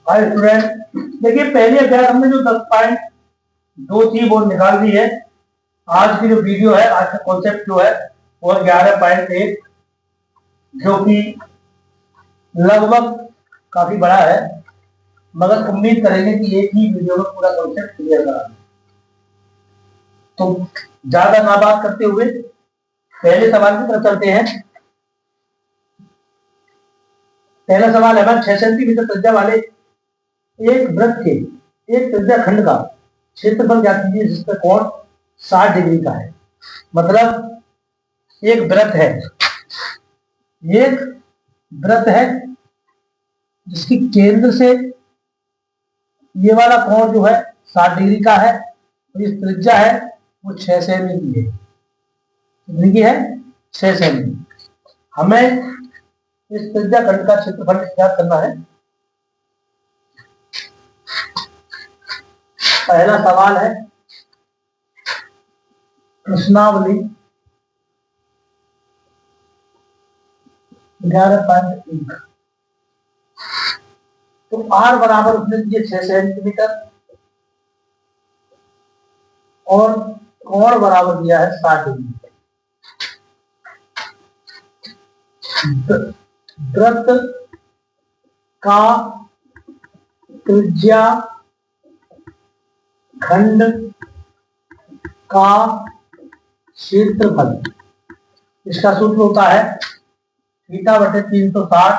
Hi student, देखिए पहले अध्याय हमने जो 10.2 थी वो निकाल दी है। आज की जो वीडियो है, आज का कॉन्सेप्ट जो है वो 11.1, जो कि लगभग काफी बड़ा है, मगर उम्मीद करेंगे कि एक ही वीडियो में पूरा कॉन्सेप्ट क्लियर करा। तो ज्यादा ना बात करते हुए पहले सवाल की तरफ चलते हैं। पहला सवाल है 6 सेंटीमीटर त्रिज्या वाले एक वृत्त के एक त्रिज्या खंड का क्षेत्रफल ज्ञात कीजिए जिसका कोण 60 डिग्री का है। मतलब एक वृत्त है जिसकी केंद्र से ये वाला कोण जो है 60 डिग्री का है, और इस त्रिज्या है वो 6 सेमी की है। कितनी की है? 6 सेमी। हमें इस त्रिज्या खंड का क्षेत्रफल ज्ञात करना है। पहला सवाल है प्रश्नावली 11.1। तो R बराबर उसने दिए 6 सेंटीमीटर और कोण बराबर दिया है 60 डिग्री। वृत्त का त्रिज्या खंड का क्षेत्रफल, इसका सूत्र होता है थीटा बटे 360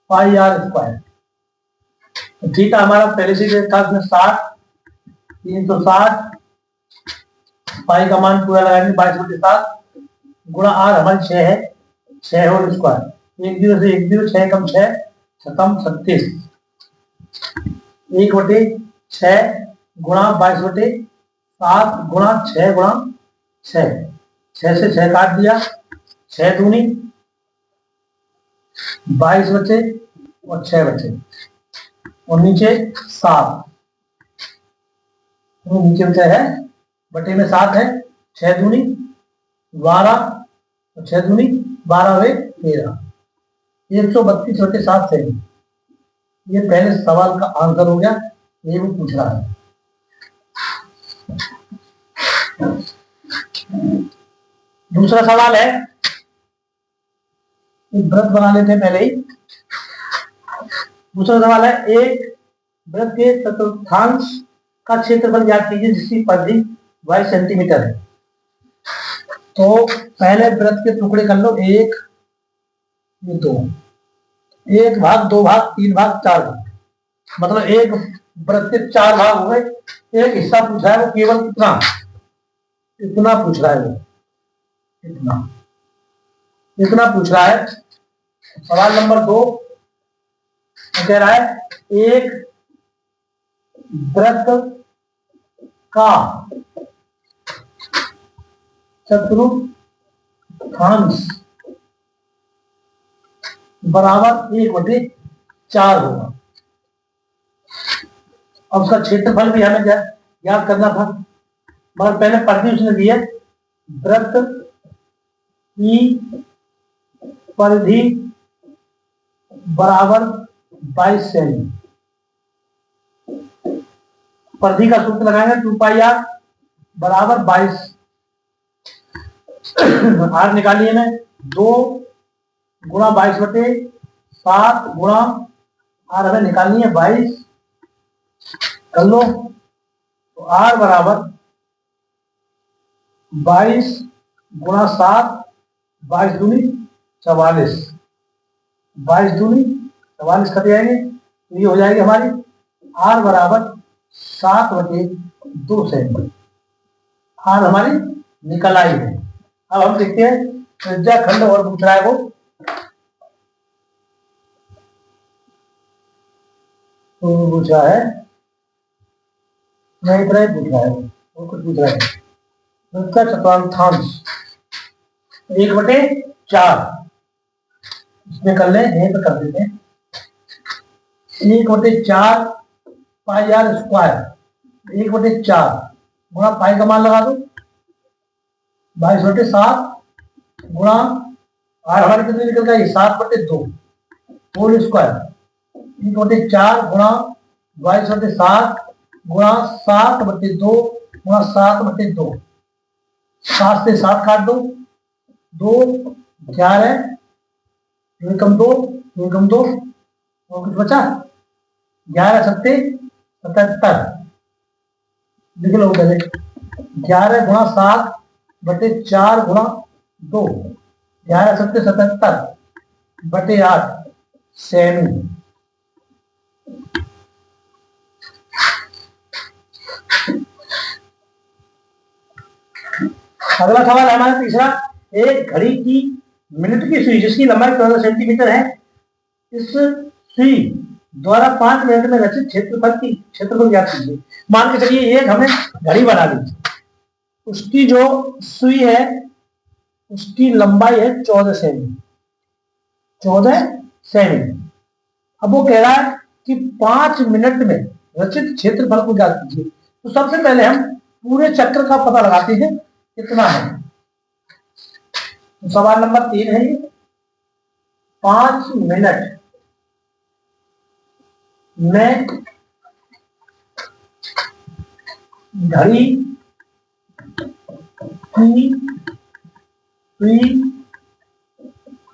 पाई आर स्क्वायर। तो थीटा हमारा पहले से था उसमें 60, 360 पाई का मान पूरा लगाएंगे 22/7 गुणा आर हमारी 6 है, 6 होल स्क्वायर। 1 0 से 1 0, 6 कम 6 छतम 36, 1/6 गुणा 22/7 गुणा 6 गुणा 6, 6 से 6 काट दिया, 6 दूनी 22 बचे और 6 बचे, और नीचे 7, नीचे बचा है बटे में 7 है, 6 दूनी 12 और 6 दूनी 12 वे 13, 132/7 सेमी। ये पहले सवाल का आंसर हो गया। ये भी पूछ रहा है। दूसरा सवाल है, वृत्त बना लेते हैं पहले ही। दूसरा सवाल है एक वृत्त के चतुर्थांश का क्षेत्रफल ज्ञात कीजिए जिसकी परिधि 22 सेंटीमीटर है। तो पहले वृत्त के टुकड़े कर लो, 1 2, 1 भाग 2 भाग 3 भाग 4 भाग, मतलब एक वृत्त के 4 भाग हो गए। एक हिस्सा पूछा है वो केवल इतना पूछ रहा है, वो इतना पूछ रहा है। सवाल नंबर 2 कह रहा है एक वृत्त का चतुर्थांश बराबर 1/4 होगा। अब उसका क्षेत्रफल भी हमें ज्ञात करना था, मगर पहले परिधि उसने दी है। वृत्त की परिधि बराबर 22 सेमी। परिधि का सूत्र लगाएंगे 2πr बराबर 22। आर निकालिए मैं 2 गुणा 22/7 गुणा आर हमें निकालनी है 22 कर लो। तो आर बराबर 22 गुणा 7, 22 दूनी 44, 22 दूनी 44 कट जाएंगे, तो ये हो जाएगी हमारी आर बराबर 7/2 सेमी। आर हमारी निकल आई है। अब हम देखते हैं त्रिज्या खंड और पूछ रहा है वो। तो पूछा है नहीं, इतना ही पूछ रहा है वो कुछ पूछ रहा है। उसका चतुर्थांश 1/4 इसमें कर ले, यहीं पर कर देते हैं। 1/4 पाई आर स्क्वायर, 1/4 गुणा पाई का मान लगा दो 22/7 गुणा आर हमारे कितने निकल गए 7/2 होल स्क्वायर, 3/4 गुणा 22/7 गुणा 7/2 गुणा 7/2। 7 से 7 काट दो, 2 11 कम 2 कम 2 और कुछ बचा 11 सत्ते 77। लिख लो पहले 11 गुणा 7/4 गुणा 2, 11 सत्ते 77/8 सेमी। अगला सवाल है हमारा तीसरा, एक घड़ी की मिनट की सुई जिसकी लंबाई 14 सेंटीमीटर है, इस सुई द्वारा 5 मिनट में रचित क्षेत्रफल ज्ञात कीजिए। मान के चलिए एक हमने घड़ी बना ली, उसकी जो सुई है उसकी लंबाई है 14 सेमी। 14 सेमी। अब वो कह रहा है कि 5 मिनट में रचित क्षेत्रफल को ज्ञात कीजिए। तो सबसे पहले हम पूरे चक्र का पता लगाते हैं कितना है। तो सवाल नंबर 3 है ये, 5 मिनट में घड़ी की सुई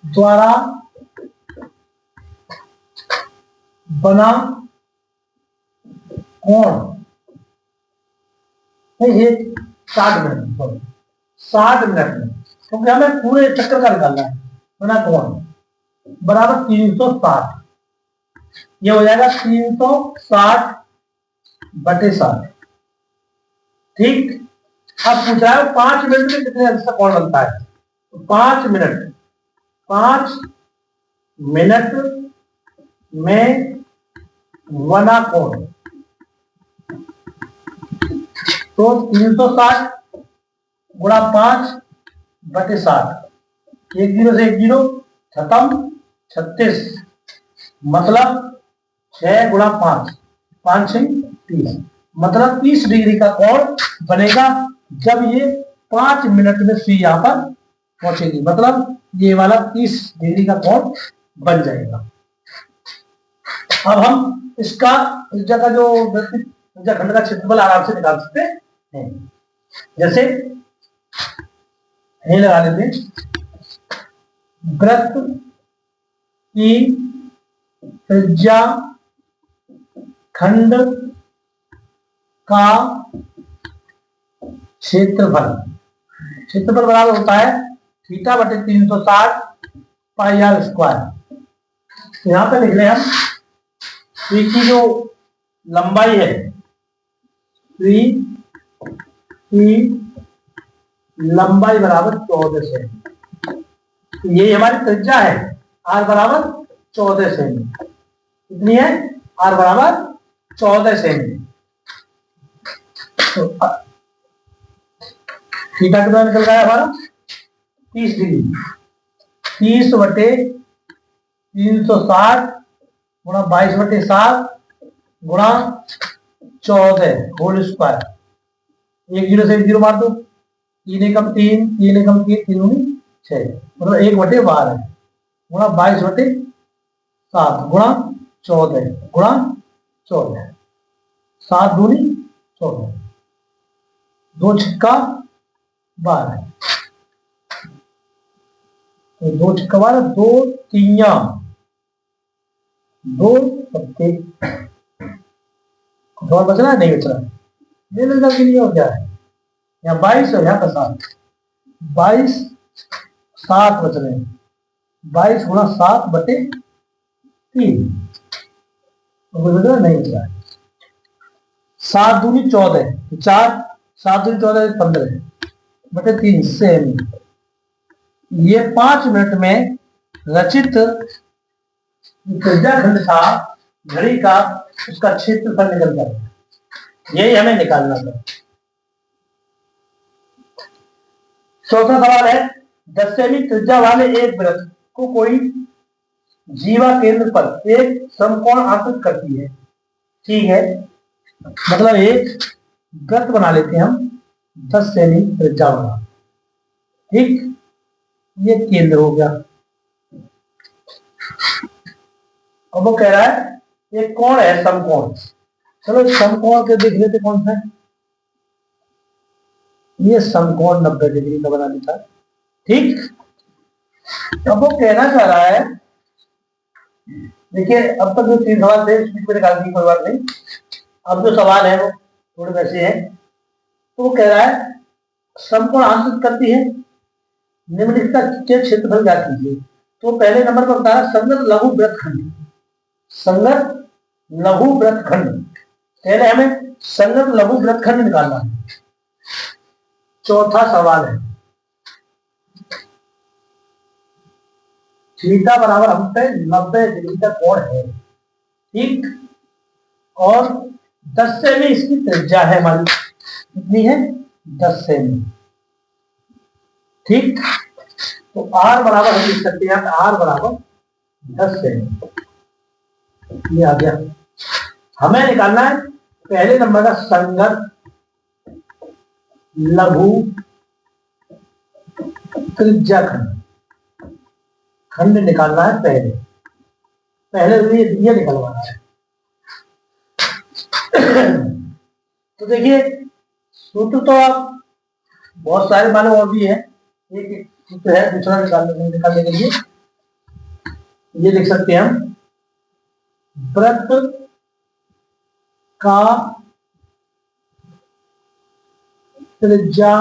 द्वारा बना कोण, ये 60 मिनट, 60 मिनट में, क्योंकि हमें पूरे चक्कर का निकालना है, बना कोण बराबर 360। ये हो जाएगा 360/60। ठीक। अब पूछ रहा है 5 मिनट में कितने अंश का कोण बनता है। तो 5 मिनट में बना कोण, तो 360 गुणा 5/60, 1 0 से 1 0 खत्म, 36, मतलब 6 गुणा 5, 5 6 30, मतलब 30 डिग्री का कोण बनेगा जब ये 5 मिनट में सुई यहां पर पहुंचेगी, मतलब ये वाला 30 डिग्री का कोण बन जाएगा। अब हम इसका त्रिज्या का जो त्रिज्या खंड का क्षेत्रफल आराम से निकाल सकते हैं। जैसे ये लगा लेते हैं, वृत्त की त्रिज्या खंड का क्षेत्रफल बराबर होता है θ/360 πr²। तो यहां पे लिख रहे हैं हम सुई की जो लंबाई है, सुई की लंबाई बराबर 14 सेमी। ये हमारी त्रिज्या है, r बराबर 14 सेमी। कितनी है? r बराबर 14 सेमी। तो थीटा कितना निकल रहा है हमारा? 30 डिग्री। 30/360 गुणा 22/7 गुणा 14 होल स्क्वायर। 1 0 से 1 0 मार दो, 3 एकम 3, 3 एकम 3, 3 दूनी 6, मतलब 1/12 गुणा 22/7 गुणा 14 गुणा 14, 7 दूनी 14, 2 छक्का 12, तो 2 छक्का 12, 2 3 2 सत्ते, और बच रहा है नहीं बच रहा है, ले लेगा के लिए। और क्या है यहाँ 22 और यहाँ पर 7, 22 7 बच रहे हैं, 22 गुणा 7/3, और बच रहा नहीं बच रहा है। 7 दूनी 14, 4, 7 दूनी 14 15/3 सेम। ये 5 मिनट में रचित त्रिज्या खंड था घड़ी का, उसका क्षेत्रफल निकल जाएगा। यही हमें निकालना था। चौथा सवाल है, 10 सेमी त्रिज्या वाले एक वृत्त को कोई जीवा केंद्र पर एक समकोण आकृत करती है। ठीक है, मतलब एक वृत्त बना लेते हैं हम 10 सेमी त्रिज्या वाला। ठीक, ये केंद्र हो गया। अब वो कह रहा है एक कोण है समकोण। चलो समकोण के देख लेते कौन सा है। ये समकोण 90 डिग्री का बना देता है। ठीक, अब वो कहना चाह रहा है, देखिए अब तक जो 3 सवाल थे इसमें कोई निकाल दी, कोई बात नहीं। अब जो सवाल है वो थोड़े वैसे हैं। तो वो कह रहा है समकोण आंशिक करती है, निम्नलिखित का क्षेत्रफल ज्ञात कीजिए। तो पहले नंबर पर बता रहा संगत लघु वृत्तखंड। संगत लघु वृत्तखंड, पहले हमें संगत लघु वृत्तखंड निकालना है। चौथा सवाल है, थीटा बराबर हम पे 90 डिग्री का कोण है। ठीक, और 10 सेमी इसकी त्रिज्या है हमारी, कितनी है 10 सेमी। ठीक, तो आर बराबर हम लिख सकते हैं, आर बराबर 10 सेमी। ये आ गया। हमें निकालना है पहले नंबर का संगत लघु त्रिज्या खंड। खंड निकालना है पहले, पहले ये निकलवाना है। तो देखिए सूत्र तो आप बहुत सारे मालूम और भी है, एक सूत्र है दूसरा निकालने के लिए ये लिख सकते हैं हम, वृत्त का त्रिज्या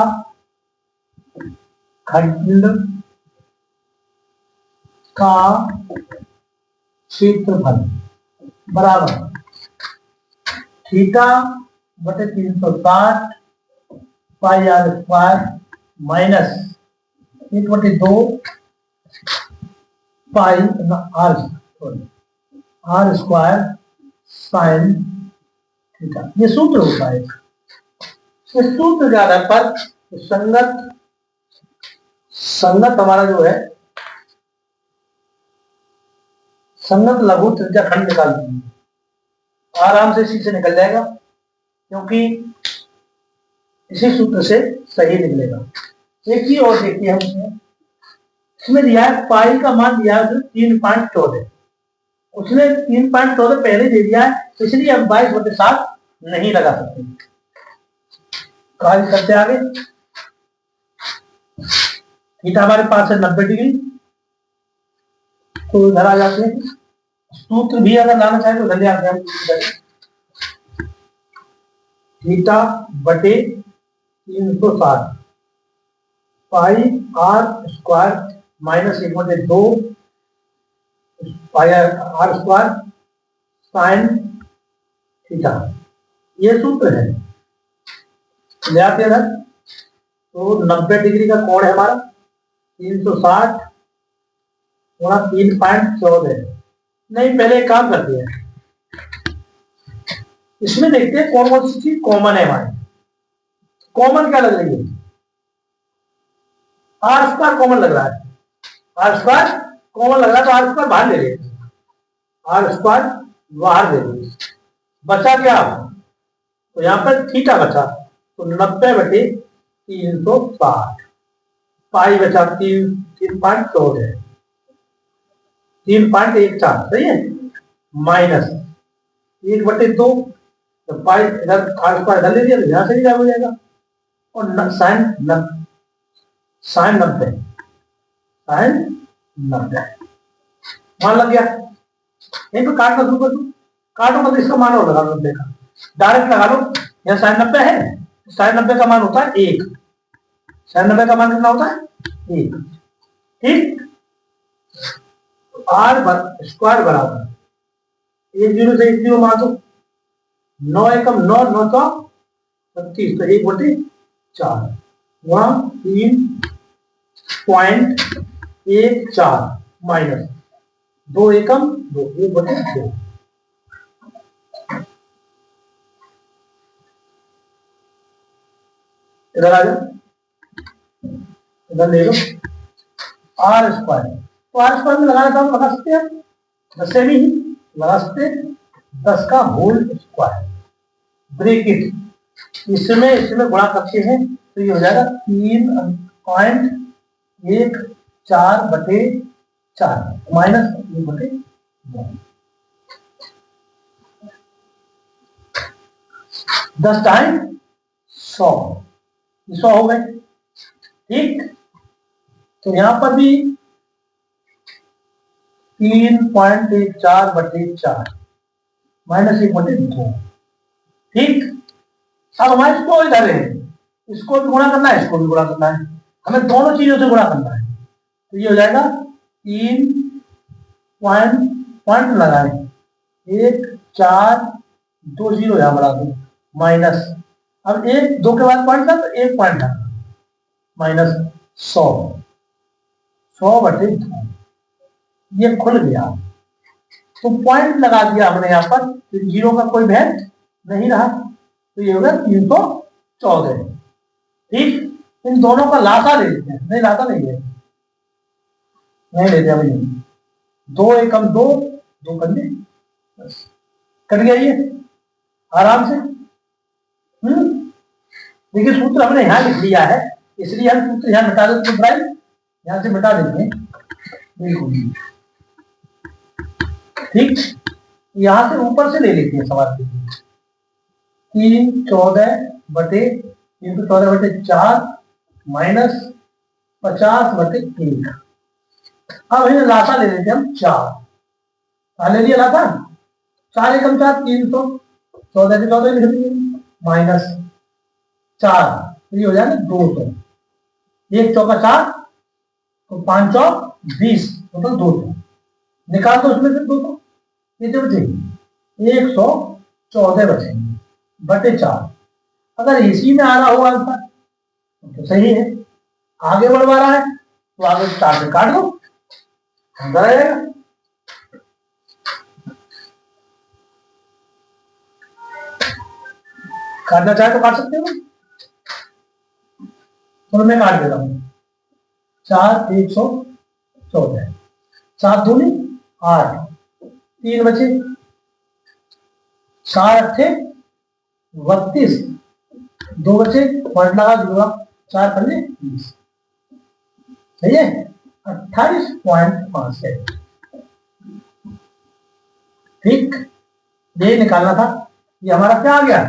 खंड का क्षेत्रफल बराबर थीटा बटे 360 pi r square minus 1/2 pi r square sine theta. ये सूत्र होता है। इस सूत्र के आधार पर संगत हमारा जो है संगत लघु त्रिज्या खंड निकाल दीजिए, आराम से इसी से निकल जाएगा, क्योंकि इसी सूत्र से सही निकलेगा। एक ही और देखिए, हम इसमें दिया है पाई का मान दिया है 3.14, उसने 3.14 पहले दे दिया है, इसलिए हम 22/7 नहीं लगा सकते। कार्य करते आगे, थीटा हमारे पास है 90 डिग्री, तो इधर आ जाते हैं। सूत्र भी अगर लाना चाहे तो जल्दी आते हैं। थीटा बटे 360 pi r square minus 1/2 pi r square sine theta, ये सूत्र है। ले आते हैं। तो 90 डिग्री का कोण है हमारा 360 गुणा 3.14। नहीं, पहले एक काम करते हैं, इसमें देखते हैं कौन कौन सी चीज कॉमन है हमारी। कॉमन क्या लग रही है, आर स्क्वायर कॉमन लग रहा है। आर स्क्वायर कॉमन लग रहा है तो आर स्क्वायर बाहर ले लेते हैं, आर स्क्वायर बाहर ले लेंगे। बचा क्या, तो यहां पर थीटा बचा, तो 90 बटे 360 पाई बचा 3.14 3.14 सही है, माइनस 1/2 तो पाई इधर आर स्क्वायर इधर ले लिया तो यहां से भी हो जाएगा, और साइन 90 मान लग गया। यहीं पर काटना शुरू कर दो, काटो मतलब इसका मान और लगा लो 90 का, डायरेक्ट लगा लो। यह साइन 90 है, साइन 90 का मान होता है 1, साइन 90 का मान कितना होता है 1। ठीक, आर स्क्वायर बराबर 1 0 से 1 0 मान दो, 9 एकम 9 9 तो 25, तो 1/4 गुणा 3.14 माइनस 2 एकम 2 1/2। इधर आ जाओ, इधर ले लो आर स्क्वायर, तो आर स्क्वायर में लगाना चाहो लगा सकते हैं, 10 से भी लगा सकते हैं, 10 का होल स्क्वायर ब्रैकेट, इसमें गुणा करते हैं तो ये हो जाएगा 3.14/4 माइनस 1/2। 10 टाइम 100, 100 हो गए। ठीक, तो यहां पर भी 3.14/4 -1/2। ठीक, अब हमारे इसको इधर है, इसको भी गुणा करना है, इसको भी गुणा करना है, हमें दोनों चीजों से गुणा करना है। तो ये हो जाएगा 3 पॉइंट लगाए, 1 4 2 0 यहां बढ़ा दो, माइनस, अब 1 2 के बाद पॉइंट था तो 1 पॉइंट था, माइनस 100/2, ये खुल गया। तो पॉइंट लगा दिया हमने यहाँ पर, तो जीरो का कोई भेद नहीं रहा, तो ये होगा 314। ठीक, इन दोनों का लासा ले लेते हैं, नहीं लासा नहीं है, नहीं लेते अभी नहीं, 2 एकम 2, 2 कंजे, कट गया ये आराम से। देखिए सूत्र हमने यहां लिख लिया है, इसलिए हम सूत्र यहां मिटा देते हैं, यहां से मिटा देते हैं, बिल्कुल ठीक। यहां से ऊपर से ले लेते हैं सवाल के लिए, 314/4 माइनस 50/1। अब इन्हें लासा ले लेते हैं हम 4, ले लिया लासा, 4 एकम 4, 314 के 14 लिख दिए, माइनस 4, ये हो जाएगा 200, 1 चौका 4, तो 5 चौक 20, टोटल 200, निकाल दो उसमें से 200, ये जो बचेगी 114 बचेंगे बटे 4। अगर इसी में आ रहा हो आंसर तो सही है, आगे बढ़वा रहा है तो आगे 4 से काट दो, अंदर आएगा। काटना चाहे तो काट सकते हो, तो मैं काट देता हूं, 4 114, 7 दूनी 8, 3 बचे, 4 8 32, 2 बचे, पॉइंट लगा दूंगा, 4 पन्ने 20, सही है, 28.5 है। ठीक, ये निकालना था, ये हमारा क्या आ गया,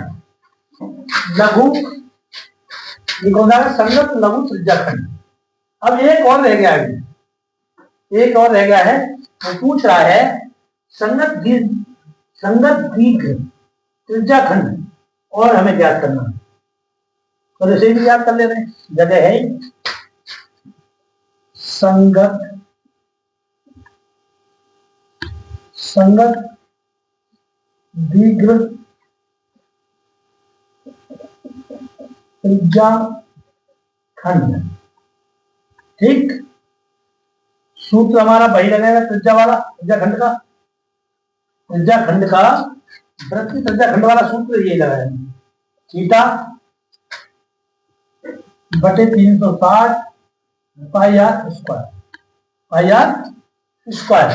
लघु, ये कौन सा है, संगत लघु त्रिज्याखंड। अब एक और रह गया है, एक और रह गया है, वो पूछ रहा है संगत दीर्घ त्रिज्याखंड, और हमें ज्ञात करना है, तो इसे भी याद कर ले रहे हैं, जगह है संगत दीर्घ त्रिज्याखंड। ठीक, सूत्र हमारा वही लगेगा, त्रिज्या वाला, त्रिज्याखंड का, वृत्त की त्रिज्याखंड वाला सूत्र ये लगा है, थीटा बटे 360 पाई आर स्क्वायर,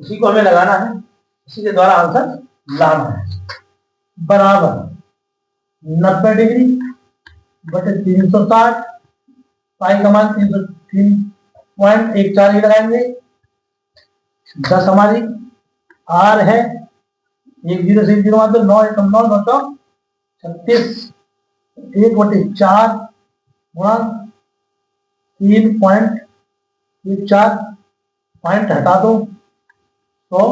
इसी को हमें लगाना है, इसी के द्वारा आंसर लाना है, बराबर 90 डिग्री बटे 360, पाई का मान 303.14 ही लगाएंगे, 10 हमारी आर है, 1 0 से 0 मार दो, 9 एकम 9, 9 चौक 36, 1/4 गुणा 3.14, पॉइंट हटा दो, 100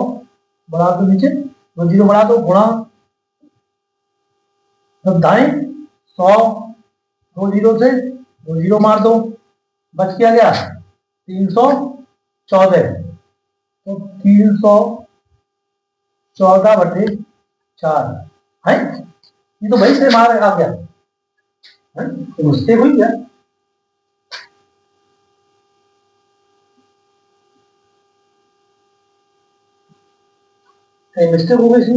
बढ़ा दो, नीचे 2 0 बढ़ा दो, गुणा तब दाएं 100, 2 0 से 2 0 मार दो, बच क्या गया 314, तो 314/4 है, ये तो वही से मार आ गया, मिस्टेक हुई क्या, मिस्टेक हो गई थी,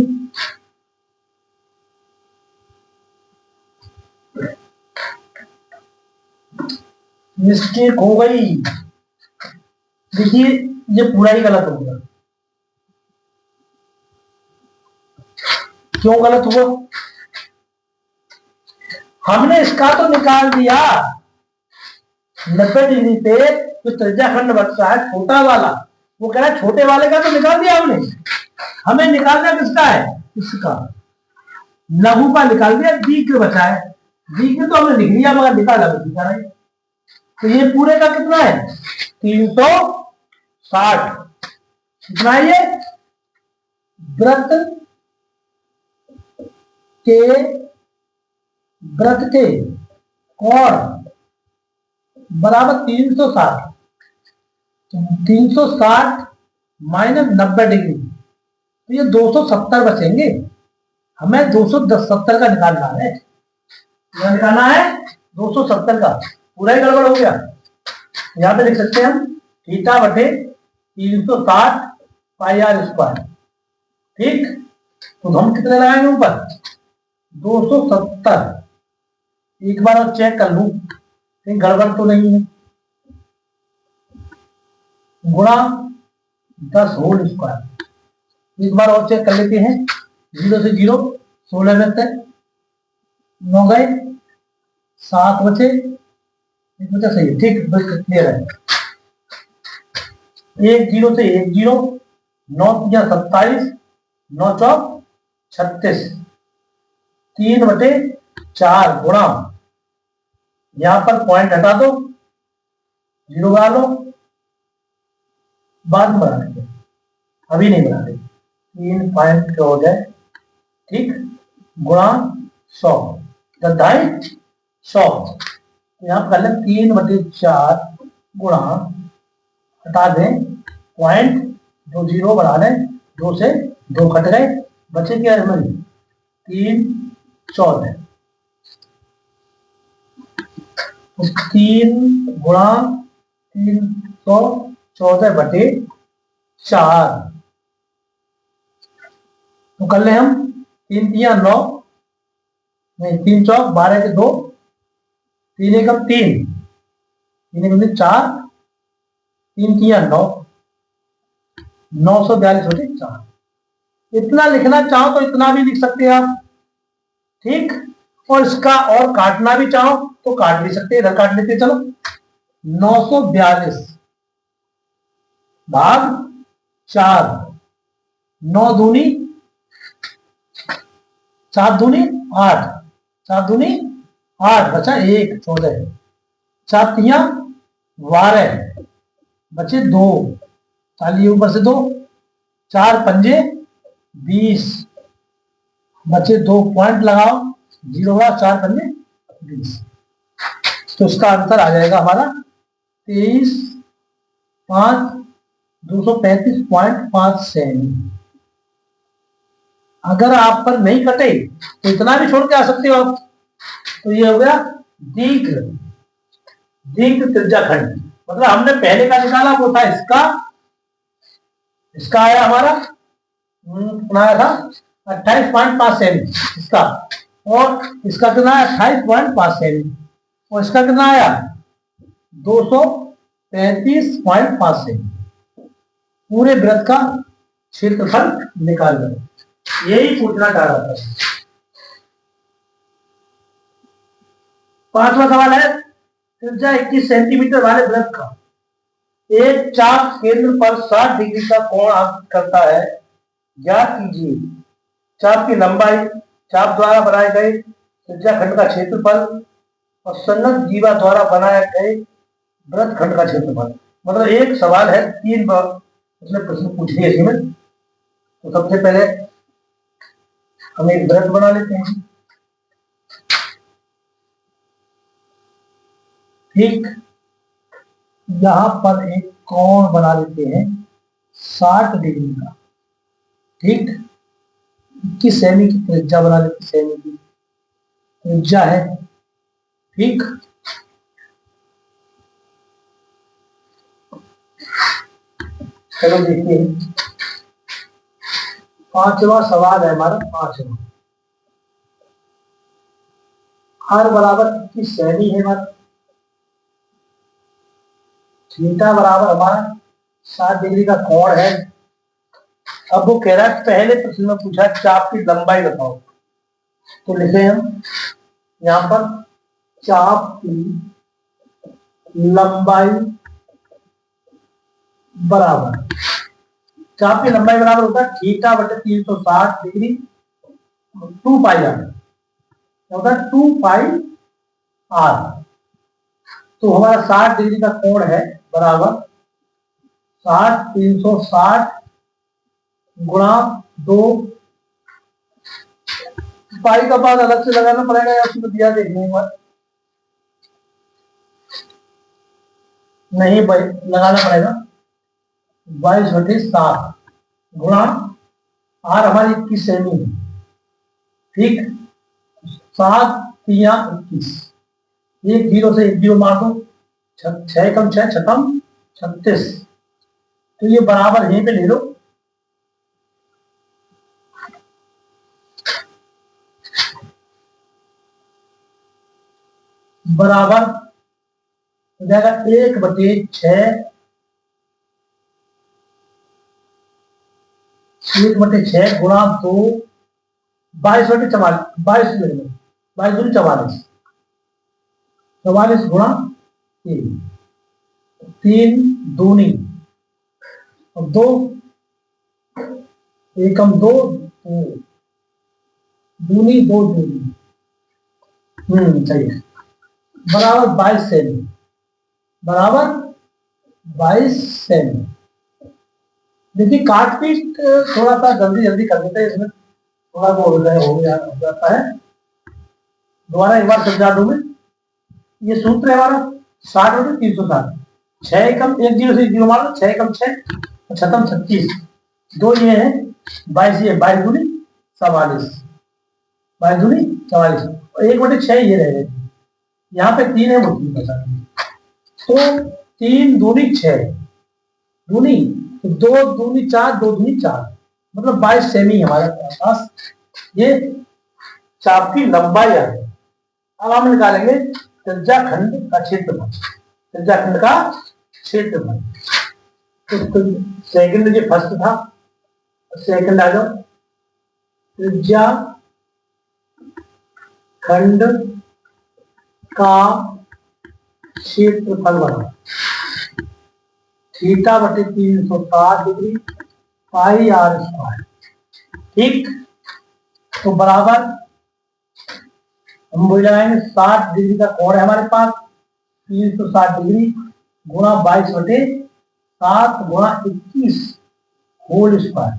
मिस्टेक हो गई, देखिए ये पूरा ही गलत हो गया, क्यों गलत हुआ, हमने इसका तो निकाल दिया 90 डिग्री पे जो त्रिज्याखंड बचता है छोटा वाला, वो कह रहा है छोटे वाले का तो निकाल दिया हमने, हमें निकालना किसका है, इसका, लघु का निकाल दिया, दीर्घ बचा है। दीर्घ तो हमने लिख लिया मगर निकाला भी दिखा रहा है। तो ये पूरे का कितना है 360। कितना है ये वृत्त के कोण बराबर 360। 360 माइनस 90 डिग्री, तो ये 270 बचेंगे। हमें 270 का निकालना है। क्या निकालना है 270 का। पूरा ही गड़बड़ हो गया। यहां पे लिख सकते हैं हम थीटा बटे 360 पाई आर स्क्वायर। ठीक, तो हम कितने लगाएंगे ऊपर 270। एक बार और चेक कर लूं कहीं गड़बड़ तो नहीं है। गुणा 10 होल स्क्वायर। एक बार और चेक कर लेते हैं। 0 से 0 16 में से 9 गए, 7 बचे, एक बचा सही है। ठीक, क्लियर है। 1 0 से 1 0, 9 3 27, 9 4 36, 3 बटे 4 गुणा, यहां पर पॉइंट हटा दो, 0 बना लो, बाद में बना देंगे, अभी नहीं बना देंगे। 3 पॉइंट क्या हो जाए, ठीक, गुणा 100, 100। तो यहां पर 3 बटे 4 गुणा, हटा दें पॉइंट, 2 0 बढ़ा लें, 2 से 2 कट गए, बचे क्या है 3 14। 3 गुणा 314 बटे 4। तो कर ले हम 3 3 9, नहीं 3 चौक 12 के 2, 3 एकम 3, 3 एकम 4, 3 3 9, 942 बटे 4। इतना लिखना चाहो तो इतना भी लिख सकते हैं आप। ठीक, और इसका और काटना भी चाहो तो काट भी सकते हैं। इधर काट लेते चलो, 942 भाग 4, 9 दूनी 7 दूनी 8, 7 दूनी 8, बचा 1 14, 4 3 12, बचे 2, ताली ऊपर से 2, 4 पंजे 20, बचे 2 पॉइंट लगाओ, 0 हुआ, 4 पंजे 20। तो इसका आंसर आ जाएगा हमारा 23 5 235.5 सेमी। अगर आप पर नहीं कटे तो इतना भी छोड़ के आ सकते हो आप। तो ये हो गया दीर्घ त्रिज्या खंड। मतलब हमने पहले का निकाला वो था इसका आया हमारा आया था 28.5 सेमी इसका, और इसका कितना आया 28.5 सेमी, और इसका कितना आया 235.5 सेमी। पूरे वृत्त का क्षेत्रफल निकाल लो, यही पूछना चाह रहा था। 5वां सवाल है त्रिज्या 21 सेंटीमीटर वाले वृत्त का एक चाप केंद्र पर 60 डिग्री का कोण अंकित करता है। ज्ञात कीजिए चाप की लंबाई, चाप द्वारा बनाए गए त्रिज्या खंड का क्षेत्रफल और संलग्न जीवा द्वारा बनाए गए वृत्त खंड का क्षेत्रफल। मतलब एक सवाल है 3 बार उसने प्रश्न पूछ लिया इसमें। तो सबसे पहले हम एक वृत्त बना लेते हैं। ठीक, यहां पर एक कोण बना लेते हैं 60 डिग्री का। ठीक, 21 सेमी की त्रिज्या बना लेते, सेमी की त्रिज्या है। ठीक, चलो देखते हैं। 5वां सवाल है हमारा, 5वां। r बराबर 21 सेमी है हमारा, थीटा बराबर हमारा 60 डिग्री का कोण है। अब वो कह रहा है पहले प्रश्न में पूछा चाप की लंबाई बताओ, तो लिखे हम यहां पर चाप की लंबाई बराबर, चाप की लंबाई बराबर होता है थीटा बटे 360 डिग्री 2 पाई आर क्या होता है 2 पाई आर। तो हमारा 60 डिग्री का कोण है बराबर 60 360 गुणा 2 पाई का बाद अलग से लगाना पड़ेगा या उसमें दिया देखने पर नहीं भाई लगाना पड़ेगा 22/7 गुणा आर हमारी 21 सेमी है ठीक 7 3 21 एक जीरो से एक जीरो मार दो 6 कम 6 छकम 36 तो ये बराबर यहीं पे ले लो बराबर हो जाएगा 1/6 1/6 गुणा 2 22/44 22 ले लो 22 44 गुणा 3 दूनी और 2 एकम 2 दूनी 2 दूनी सही है बराबर 22 सेमी बराबर 22 सेमी। देखिए काट पीट थोड़ा सा जल्दी जल्दी कर देते हैं इसमें थोड़ा वो हो जाता है दोबारा एक बार समझा दूं मैं। ये सूत्र है हमारा 60/360 6 कम 1 जीरो से 1 जीरो मारो 6 कम 6 छतम 36 दो ये है 22 ये 22 दूनी 44 22 दूनी 44 और 1/6 ये रह गए यहाँ पे 3 है वो 3 बचा तो 3 दूनी 6 दूनी 2 दूनी 4 2 दूनी 4 मतलब 22 सेमी हमारे पास ये चाप की लंबाई आ गई। अब हम निकालेंगे त्रिज्या खंड का क्षेत्रफल त्रिज्या खंड का क्षेत्रफल तो सेकंड जो फर्स्ट था सेकंड आ जाओ त्रिज्या खंड का क्षेत्रफल बना θ/360 डिग्री पाई आर स्क्वायर ठीक तो बराबर हम वही लगाएंगे 60 डिग्री का कोण है हमारे पास 360 डिग्री गुणा 22/7 गुणा 21 होल स्क्वायर।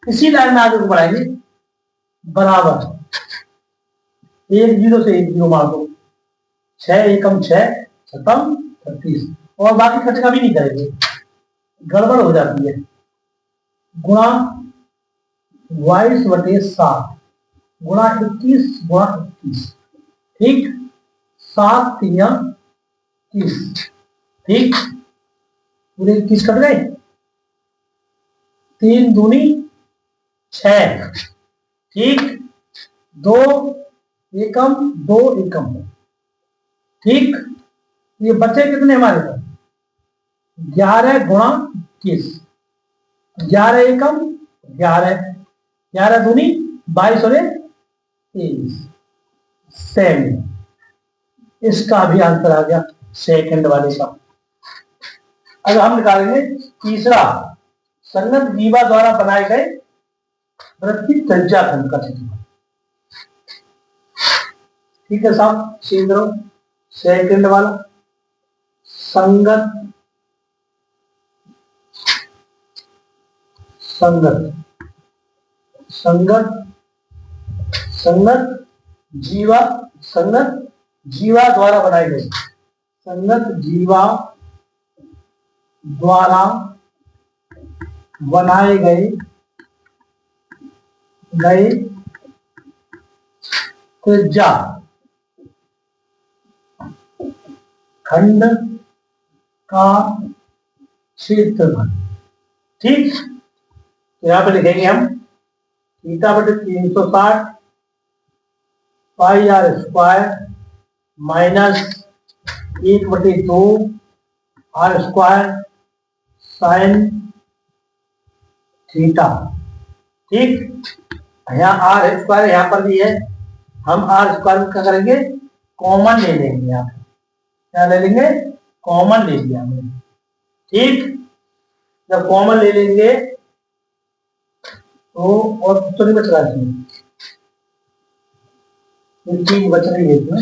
इसी लाइन में आगे को बढ़ाएंगे बराबर 1 जीरो से 1 जीरो मार दो 6 एकम 6 छतम 36 और बाकी खर्च का भी नहीं करेंगे गड़बड़ हो जाती है गुणा 22/7 गुणा 21 गुणा 21 ठीक 7 3 30 ठीक पूरे 21 कट गए 3 दूनी 6 ठीक 2 एकम 2 एकम ठीक ये बचे कितने हमारे पास 11 गुणा 21 11 एकम 11 दूनी 22 और 23 सेमी इसका भी आंसर आ गया सेकंड वाले का। अब हम निकालेंगे तीसरा संगत जीवा द्वारा बनाए गए वृत्त की त्रिज्या खंड का क्षेत्रफल ठीक है साहब केंद्र सेकंड वाला संगत संगत संगत संगत जीवा द्वारा बनाई गई संगत जीवा द्वारा बनाए गए त्रिज्या खंड का क्षेत्रफल ठीक तो यहां पे लिखेंगे हम θ/360 pi r square minus 1/2 r square sine theta ठीक यहाँ आर स्क्वायर यहाँ पर भी है हम आर स्क्वायर क्या करेंगे कॉमन ले लेंगे यहाँ पे क्या ले लेंगे कॉमन ले लिया हमने ठीक जब कॉमन ले लेंगे तो और तो नहीं बच रहा चीज बच रही है इसमें।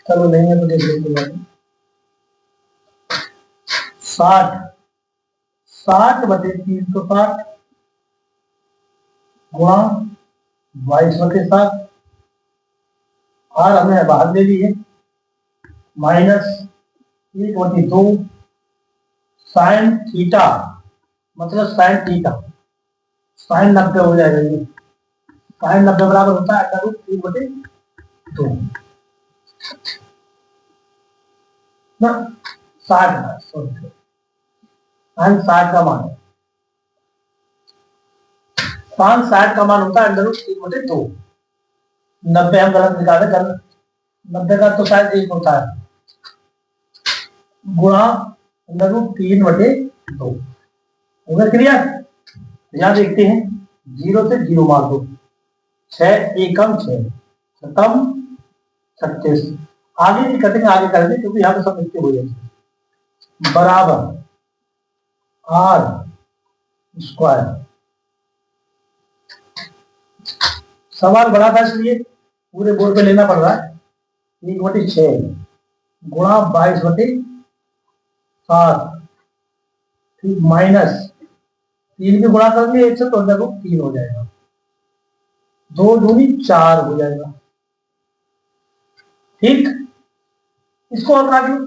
चलो नहीं है तो देख लेते हैं। 60 60 बटे 360 गुणा 22/7 और हमने बाहर ले ली है माइनस 1/2 साइन थीटा, मतलब साइन थीटा साइन 90 हो जाएगा। ये साइन 90 बराबर होता है √3/2 ना 60 सॉरी साइन 60 का मान, साइन 60 का मान होता है √3/2। 90 हम गलत निकाले, 90 का तो शायद 1 होता है, गुणा √3/2 होगा। क्लियर? यहां देखते हैं 0 से 0 मार दो, 6 एकम 6 शतम 36। आगे की कटिंग आगे कर दे क्योंकि यहाँ पे सब मिलते हो जाएंगे। बराबर आर स्क्वायर। सवाल बड़ा था इसलिए पूरे बोर्ड पे लेना पड़ रहा है। 1/6 गुणा 22/7 माइनस 3 भी गुणा कर दिए 1 से तो 3 हो जाएगा, 2 दूनी 4 हो जाएगा। ठीक, इसको और काट लो,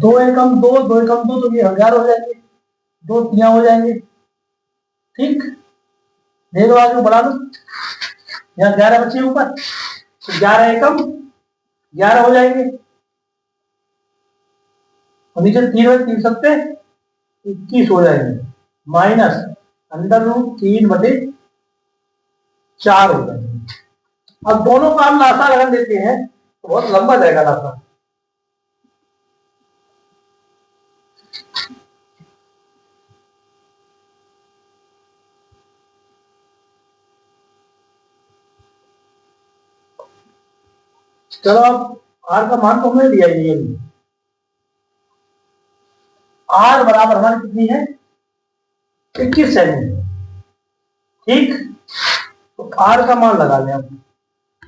2 एकम 2 2 एकम 2 तो ये 1000 हो जाएंगे, 2 3 हो जाएंगे। ठीक, दे दो आगे बढ़ा लो, यहाँ 11 बचे ऊपर तो 11 एकम 11 हो जाएंगे और नीचे 3 21 हो जाएंगे माइनस √3/4 हो जाएंगे। अब दोनों का हम लासा लगा देते हैं तो बहुत लंबा जाएगा लासा। चलो अब आर का मान तो हमने लिया ही है। आर बराबर हमारी कितनी है 21 सेकंड। ठीक, तो आर का मान लगा लें हम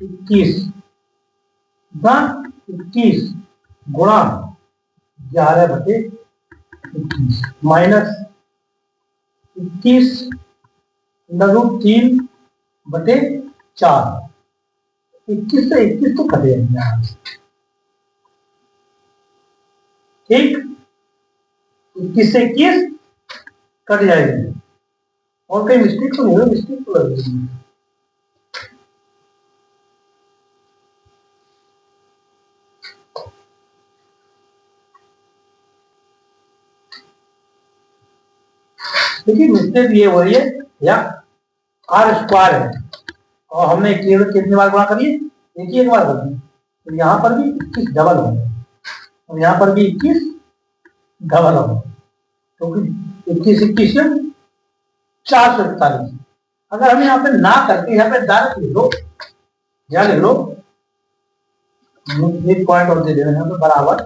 21 गुणा 11/21 माइनस 21√3/4। 21 से 21 तो कटे जाएंगे। ठीक, 21 से 21 कट जाएंगे और कहीं मिस्टेक तो नहीं है? मिस्टेक तो लग रही है। देखिए मिस्टेक ये हो रही है, या आर स्क्वायर है और हमने कितनी बार गुणा करिए, एक बार करिए, तो यहाँ पर भी 21 डबल हो और यहाँ पर भी 21 डबल हो, क्योंकि 21 21 441। अगर हम यहाँ पे ना करके यहाँ पे डायरेक्ट लिख लो, क्या लिख लो, एक पॉइंट और दे देना यहाँ पे, बराबर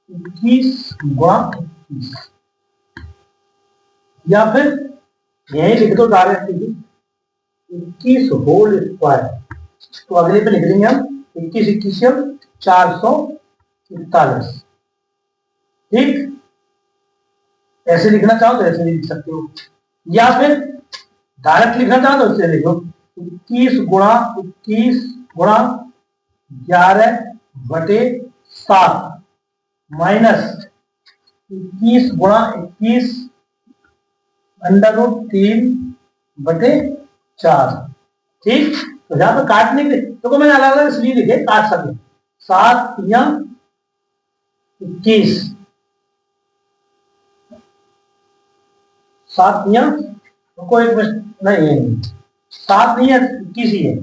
21 गुणा 21, या फिर यही लिख दो डायरेक्ट 21 होल स्क्वायर। तो अगले पे लिख देंगे हम 21 21 441। ठीक, ऐसे लिखना चाहो तो ऐसे भी लिख सकते हो, या फिर डायरेक्ट लिखना चाहो तो इससे लिखो 21 गुणा 11/7 माइनस 21 गुणा 21 √3/4। ठीक, तो जहां पर काटने के तो मैंने अलग अलग इसलिए लिखे काट सके। 7 या 21, 7 या कोई नहीं है, 7 नहीं है 21 ही है।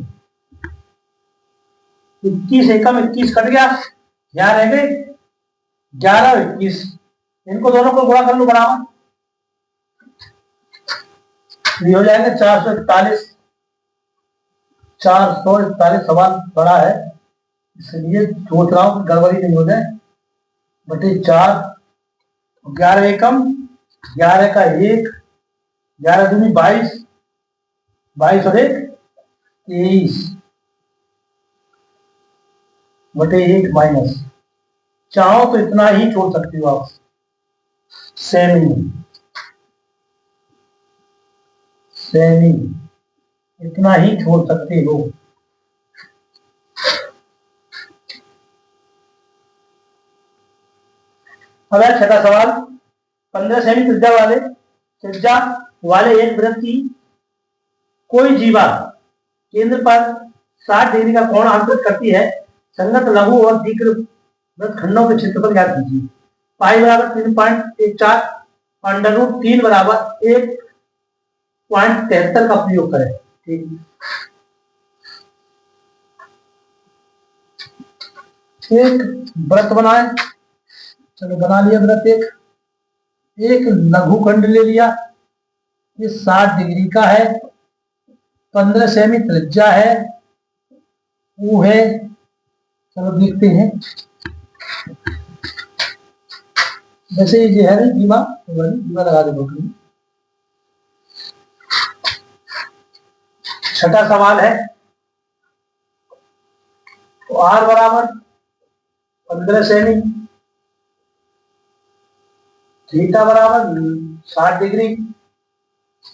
21 एकम 21 कट गया, यहाँ रह गए 11 और 21, इनको दोनों को गुणा कर लो बराबर, ये हो जाएगा 441। 441 सवाल बड़ा है इसलिए सोच रहा हूं गड़बड़ी नहीं हो जाए, बटे 4, 11 एकम 11 का 1 11 दूनी 22, 22 और 1 23 बटे 1 माइनस, चाहो तो इतना ही छोड़ सकते हो आप, सेमी सेमी इतना ही छोड़ सकते हो। अब है छठा सवाल, 15 सेमी त्रिज्या वाले एक वृत्त की कोई जीवा केंद्र पर 60 डिग्री का कोण अंकित करती है, संगत लघु और दीर्घ वृत्त खंडों के क्षेत्रफल ज्ञात कीजिए। पाई बराबर 3.14, अंडर रूट 3 बराबर 1.73 का प्रयोग करें। ठीक, एक वृत्त बनाए, चलो बना लिया वृत्त, एक लघुखंड ले लिया, ये 60 डिग्री का है, 15 सेमी त्रिज्या है, वो है, चलो देखते हैं, जैसे ये है दीवा लगा दे बोतल। छठा सवाल है, तो आर बराबर 15 सेमी, थीटा बराबर 60 डिग्री,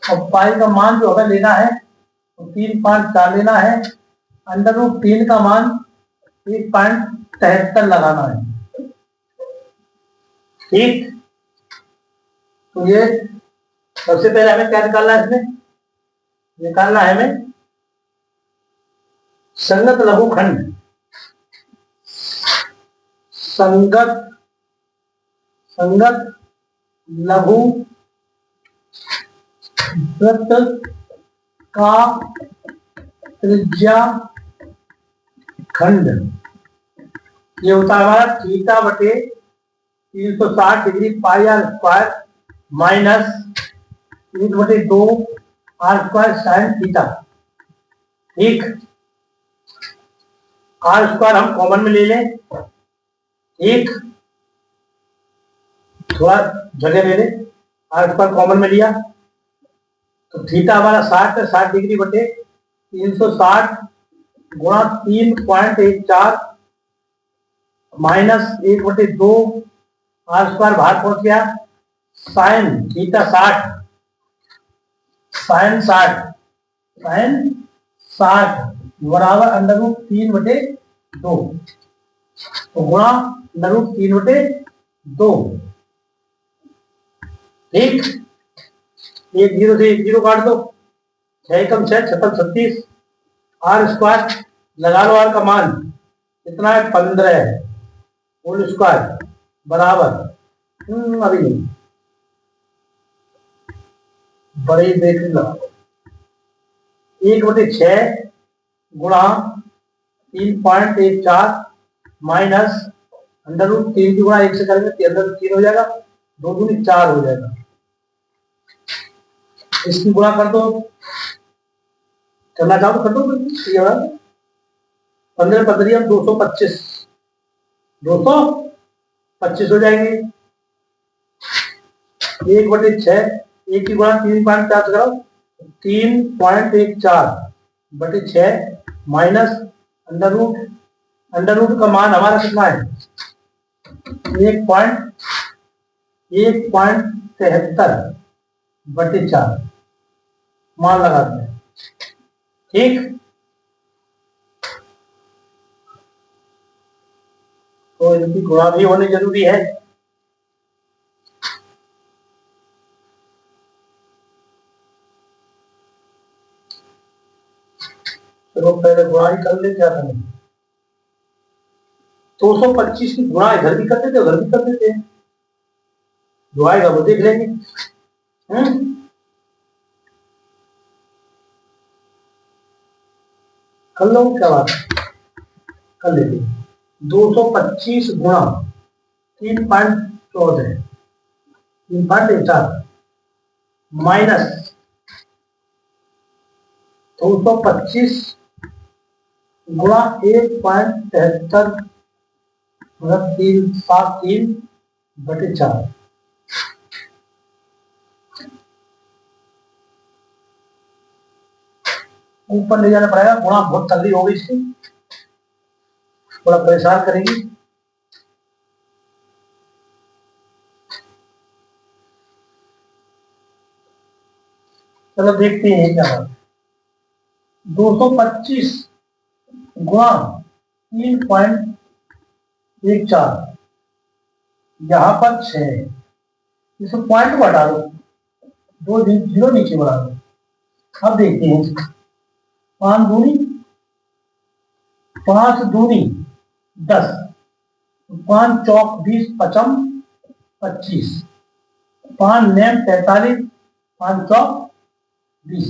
और पाई का मान जो हमें लेना है तो 3.4 लेना है, अंडर रूट 3 का मान 1.73 लगाना है। ठीक, तो ये सबसे पहले हमें क्या निकालना है, इसमें निकालना है हमें संगत लघुखंड, संगत लघु वृत्त का त्रिज्या खंड, ये होता है हमारा थीटा बटे 360 degree pi r square minus 1/2 r square sine theta. ठीक, आर स्क्वायर हम कॉमन में ले लें, ठीक, थोड़ा जगह ले लें, आर स्क्वायर कॉमन में लिया तो थीटा हमारा 60 डिग्री बटे 360 गुणा 3.14 माइनस 1/2 आर स्क्वायर बाहर पहुंच गया, साइन थीटा 60 बराबर अंडर रूट 3/2, तो गुणा अंडर रूट 3/2। ठीक, एक जीरो से एक जीरो काट दो, 6 कम 6 6 36, आर स्क्वायर लगा लो, आर का मान कितना है 15 होल स्क्वायर बराबर अभी नहीं बड़े देख लो 1/6 गुणा 3.14 माइनस अंडर रूट 3 की गुणा 1 से करेंगे 3 हो जाएगा, 2 दूनी 4 हो जाएगा, इसकी गुणा कर दो, करना चाहो तो कर दो, 15 225 हो जाएंगे, 1/6 1 की गुणा 3.4 से करो 3.14 बटे 6 माइनस अंडर रूट का मान हमारा कितना है 1.73 बटे 4 मान लगाते हैं। ठीक, तो इनकी गुणा भी होनी जरूरी है। चलो पहले गुणा ही कर ले, क्या करें, 225 की गुणा इधर भी कर देते उधर भी कर देते हैं, जो आएगा वो देख लेंगे। कर लो, क्या बात कर लेते, 225 गुणा 3.14 3.4 माइनस 225 गुणा 1.73 मतलब 373 बटे 4, ऊपर ले जाना पड़ेगा, गुणा बहुत तगड़ी होगी इसकी, थोड़ा परेशान करेगी। चलो देखते हैं क्या है। 225 गुणा 3.14, यहाँ पर 6, इसको पॉइंट को हटा दो, 2 जीरो नीचे बढ़ा दो। अब देखते हैं, 5 दूनी 10, 5 चौक 20, 5 25, 5 नेम 43, 5 चौक 20,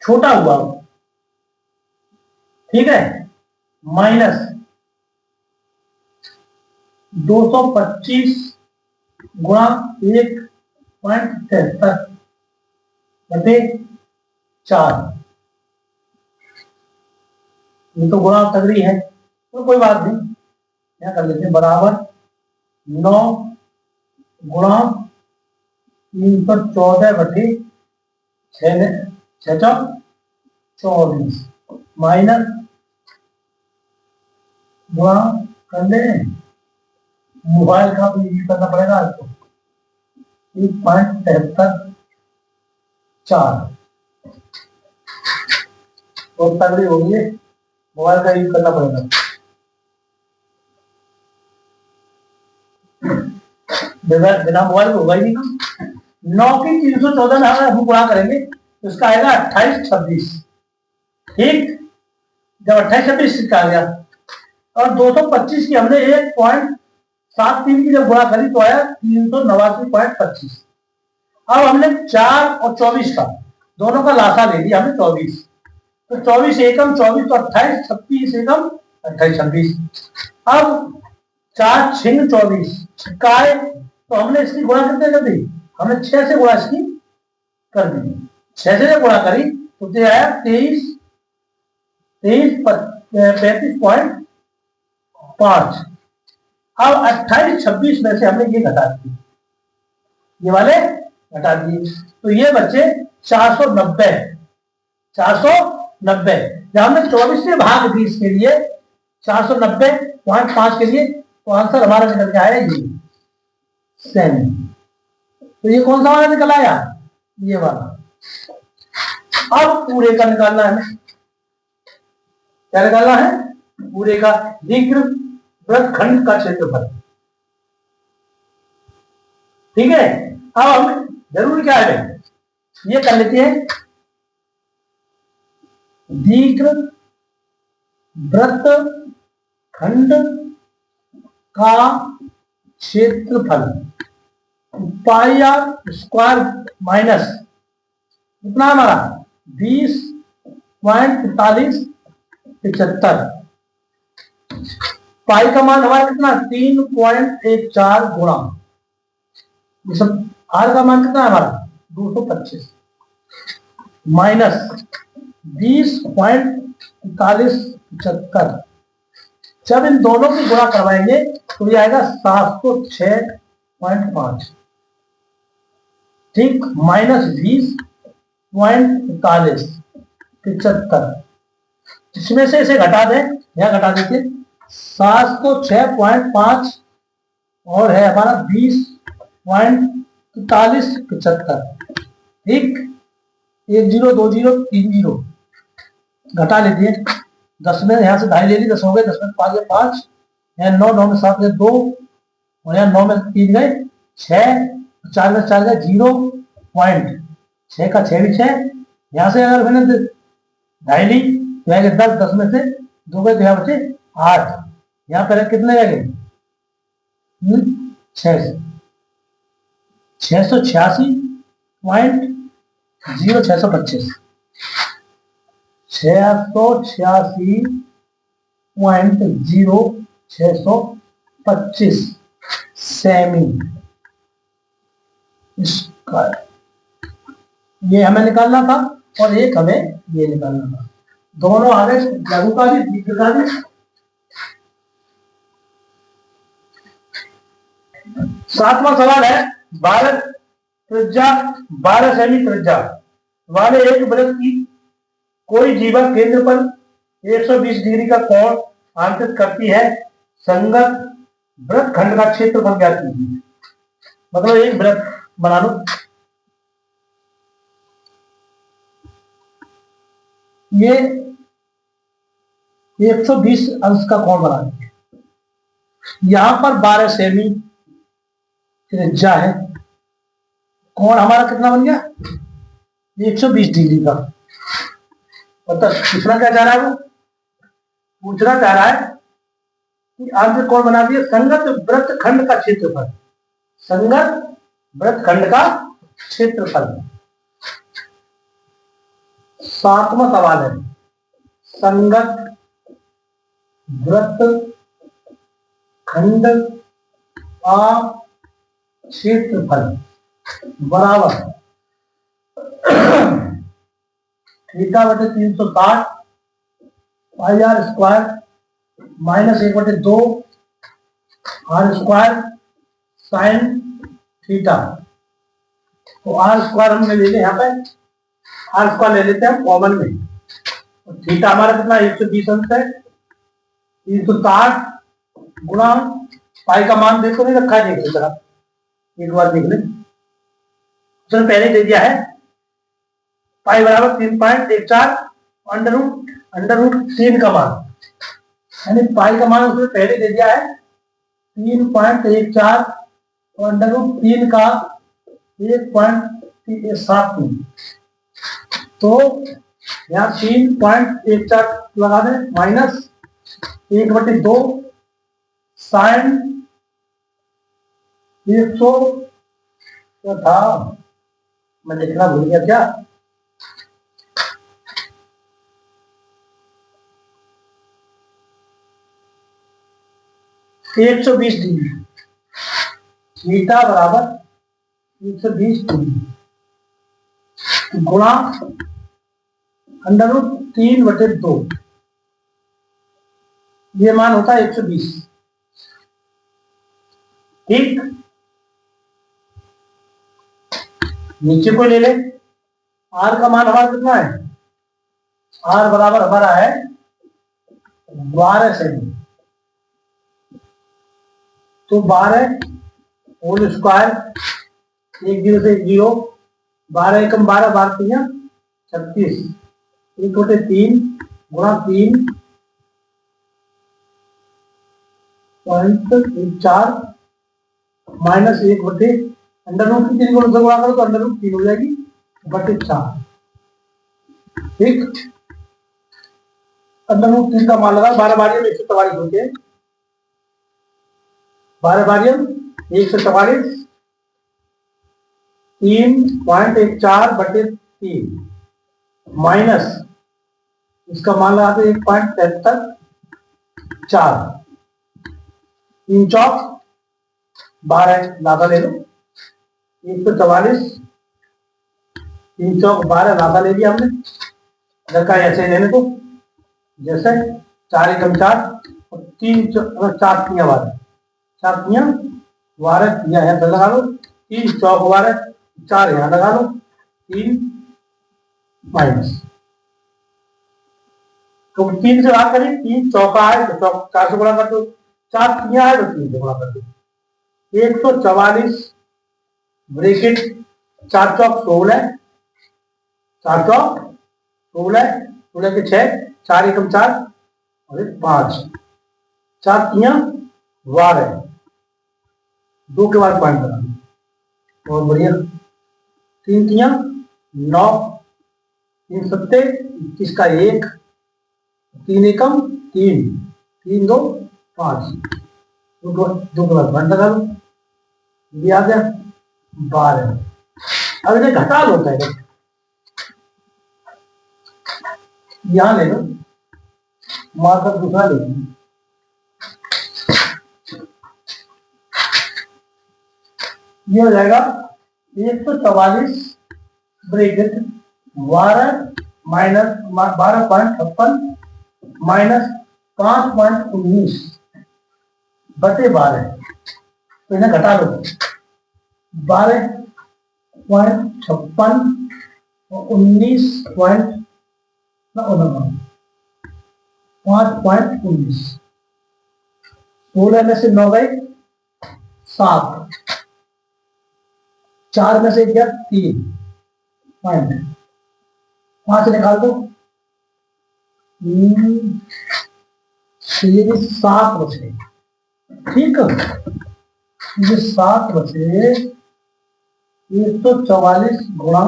छोटा हुआ, ठीक है, माइनस 225 गुणा 1.73 बटे 4, ये तो गुणा तगड़ी है, तो कोई बात नहीं, क्या कर लेते हैं, बराबर 9 गुणा 314 बटे 6 24 माइनस गुणा कर ले, मोबाइल का भी यूज करना पड़ेगा आपको, 1.74 तो तगड़ी होगी, मोबाइल का यूज करना पड़ेगा। बिना मोबाइल होगा ही नहीं ना। 9 की 314 में हम गुणा करेंगे तो इसका आएगा 28 26, ठीक, जब 28 26 का आ गया, और 225 की हमने 1.73 की जब गुणा करी तो आया 389.25। अब हमने 4 और 24 का दोनों का लासा ले लिया हमने 24, तो 24 एकम 24 तो 28, 26 एकम 28 26। अब 4 छिंग 24 का है, तो हमने इसकी गुणा कितने कर दी, हमने 6 से गुणा इसकी कर दी, 6 से गुणा करी तो ये आया 35.5। अब 28 26 में से हमने ये घटा दिए, ये वाले घटा दिए, तो ये बच्चे 490। जब हमने 24 से भाग दी इसके लिए 490.5 के लिए, तो आंसर हमारा निकल के आया ये सेमी। तो ये कौन सा वाला निकल आया, ये वाला। अब पूरे का निकालना है, क्या निकालना है, पूरे का दीर्घ वृत्तखंड का क्षेत्रफल, ठीक है। अब हम जरूरी क्या है, ये कर लेते हैं, दीर्घ वृत्तखंड का क्षेत्रफल पाई आर स्क्वायर माइनस कितना हमारा 20.4575, पाई का मान हमारा कितना 3.14 गुणा, ये सब आर का मान कितना है हमारा 225 माइनस 20.4575। जब इन दोनों की गुणा करवाएंगे तो ये आएगा 706.5, ठीक, माइनस 20.4575, इसमें से इसे घटा दें, यह घटा देते 706.5 और है हमारा 20.4575, ठीक, 1 0 2 0 3 0 घटा लेते हैं, 10 में यहाँ से 2.5 ले ली, 10 हो गए, 10 में 5 5, यहाँ 9 9 में 7 गए 2, और यहाँ 9 में 3 गए 6, 4 में 4 गए 0.6 का 6 भी 6, यहाँ से अगर मैंने 2.5 ली तो यहाँ 10, 10 में से 2 गए तो यहाँ बचे 8, यहाँ पर कितने रह गए 686.0 625 686.0 सेमी स्क्वायर, ये हमें निकालना था और एक हमें ये निकालना था, दोनों आ गए, लघु का भी दीर्घ का भी। सातवां सवाल है, 12 त्रिज्या 12 सेमी त्रिज्या वाले एक वृत्त की कोई जीवा केंद्र पर 120 डिग्री का कोण आंतरित करती है, संगत वृत्त खंड का क्षेत्रफल ज्ञात कीजिए। मतलब एक वृत्त बना लो, ये 120 अंश का कोण बना देंगे। यहां पर 12 सेमी त्रिज्या है, कोण हमारा कितना बन गया 120 डिग्री का। मतलब पूछना क्या चाह रहा है, वो पूछना चाह रहा है कि आंतरिक कोण बना दिए, संगत वृत्त खंड का क्षेत्रफल, संगत वृत्त खंड का क्षेत्रफल। 7वां सवाल है, संगत वृत्त खंड का क्षेत्रफल बराबर थीटा बटे 360 pi r square minus 1/2 r square sine theta. तो आर स्क्वायर हमने ले लिया, यहाँ पे आर स्क्वायर ले लेते हैं कॉमन में। तो थीटा हमारा कितना 120 अंश है, 360 गुणा पाई का मान देखो नहीं रखा है, देख जरा एक बार देख ले, उसने पहले दे दिया है पाई बराबर 3.14 अंडर रूट 3 का मान, यानी पाई का मान उसने पहले दे दिया है 3.14 और अंडर रूट 3 का 1.73। तो यहाँ 3.14 लगा दें माइनस 1/2 साइन 100 क्या था, मैं देखना भूल गया क्या, एक 120 डिग्री, थीटा बराबर 120 डिग्री गुणा अंडर रूट 3/2, ये मान होता है 120। ठीक, नीचे को ले ले, आर का मान हमारा कितना है, आर बराबर हमारा है 12 सेमी। तो 12 होल स्क्वायर, 1 0 से 0, 12 एकम 12, 12 3 36, 1/3 गुणा 3.14 माइनस 1/, अंडर रूट की 3 गुणा से गुणा करो तो अंडर रूट 3 हो जाएगी बटे 4। ठीक, अंडर रूट 3 का मान लगा, 12 बारियम 144 होते हैं, 12 बारियम 144, 3.14 बटे 3 माइनस इसका मान लगाते 1.73, 3 चौक 12 लादा ले लो, 144, 3 चौक 12 लादा ले लिया हमने, इधर का ऐसे लेने को जैसे 4 एकम 4 और 3 4 3 12, 4 3 12 यहाँ लगा लो, 3 चौक 12, 4 यहाँ लगा लो, 3 माइनस, तो 3 से भाग करें, 3 चौका है तो चौक 4 से गुणा कर दो, 4 3 है तो 3 से गुणा कर दो, 144 ब्रैकेट 4 चौक 16, 4 चौक 16, 16 के 6, 4 एकम 4 और 5, 4 3 12, 2 के बाद पॉइंट बनाना, बहुत बढ़िया, 3 3 9, 3 7 21 का 1, 3 एकम 3, 3 2 5, 2 के बाद पॉइंट लगा लो, ये आ गया 12। अब इन्हें घटा लो, पहले यहां ले लो, मार्कर दूसरा ले लो, ये हो जाएगा 144 ब्रैकेट 12 माइनस 12.56 माइनस 5.19 बटे 12, तो इन्हें घटा लो, 12.56 और 19.5 ना 5.19। 16 में से 9 गए 7, 4 में से गया 3 पॉइंट, 5 निकाल दो। 7 बचे। ठीक है, ये 7 बचे। 144 गुणा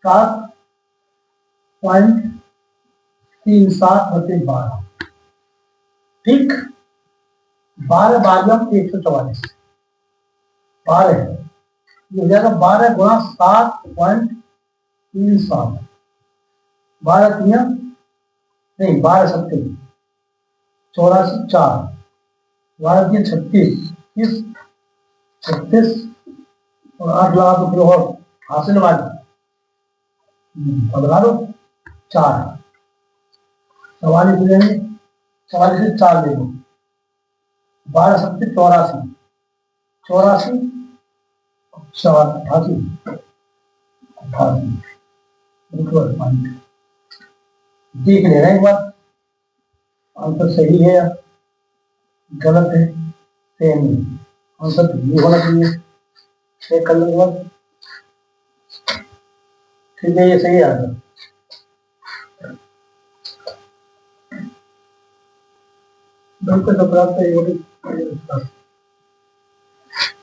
7.37 बचे 12। ठीक, 12 भाग्यम 144, 12 ये हो जाएगा 12 गुणा 7.37, 12 तिया नहीं 12 सत्तर 84 4, 12 तिया 36, 36 और 8 लाख रुपये और हासिल वाली बदला दो 4, 44 हो जाएंगे, 44 से 4 ले लो, 12 सत्तर 84, 84 88, 88 देख लेना एक बार आंसर सही है या गलत है, सेम है आंसर तो ये होना चाहिए। चेक कर लो एक बार। ठीक है, ये सही है आंसर।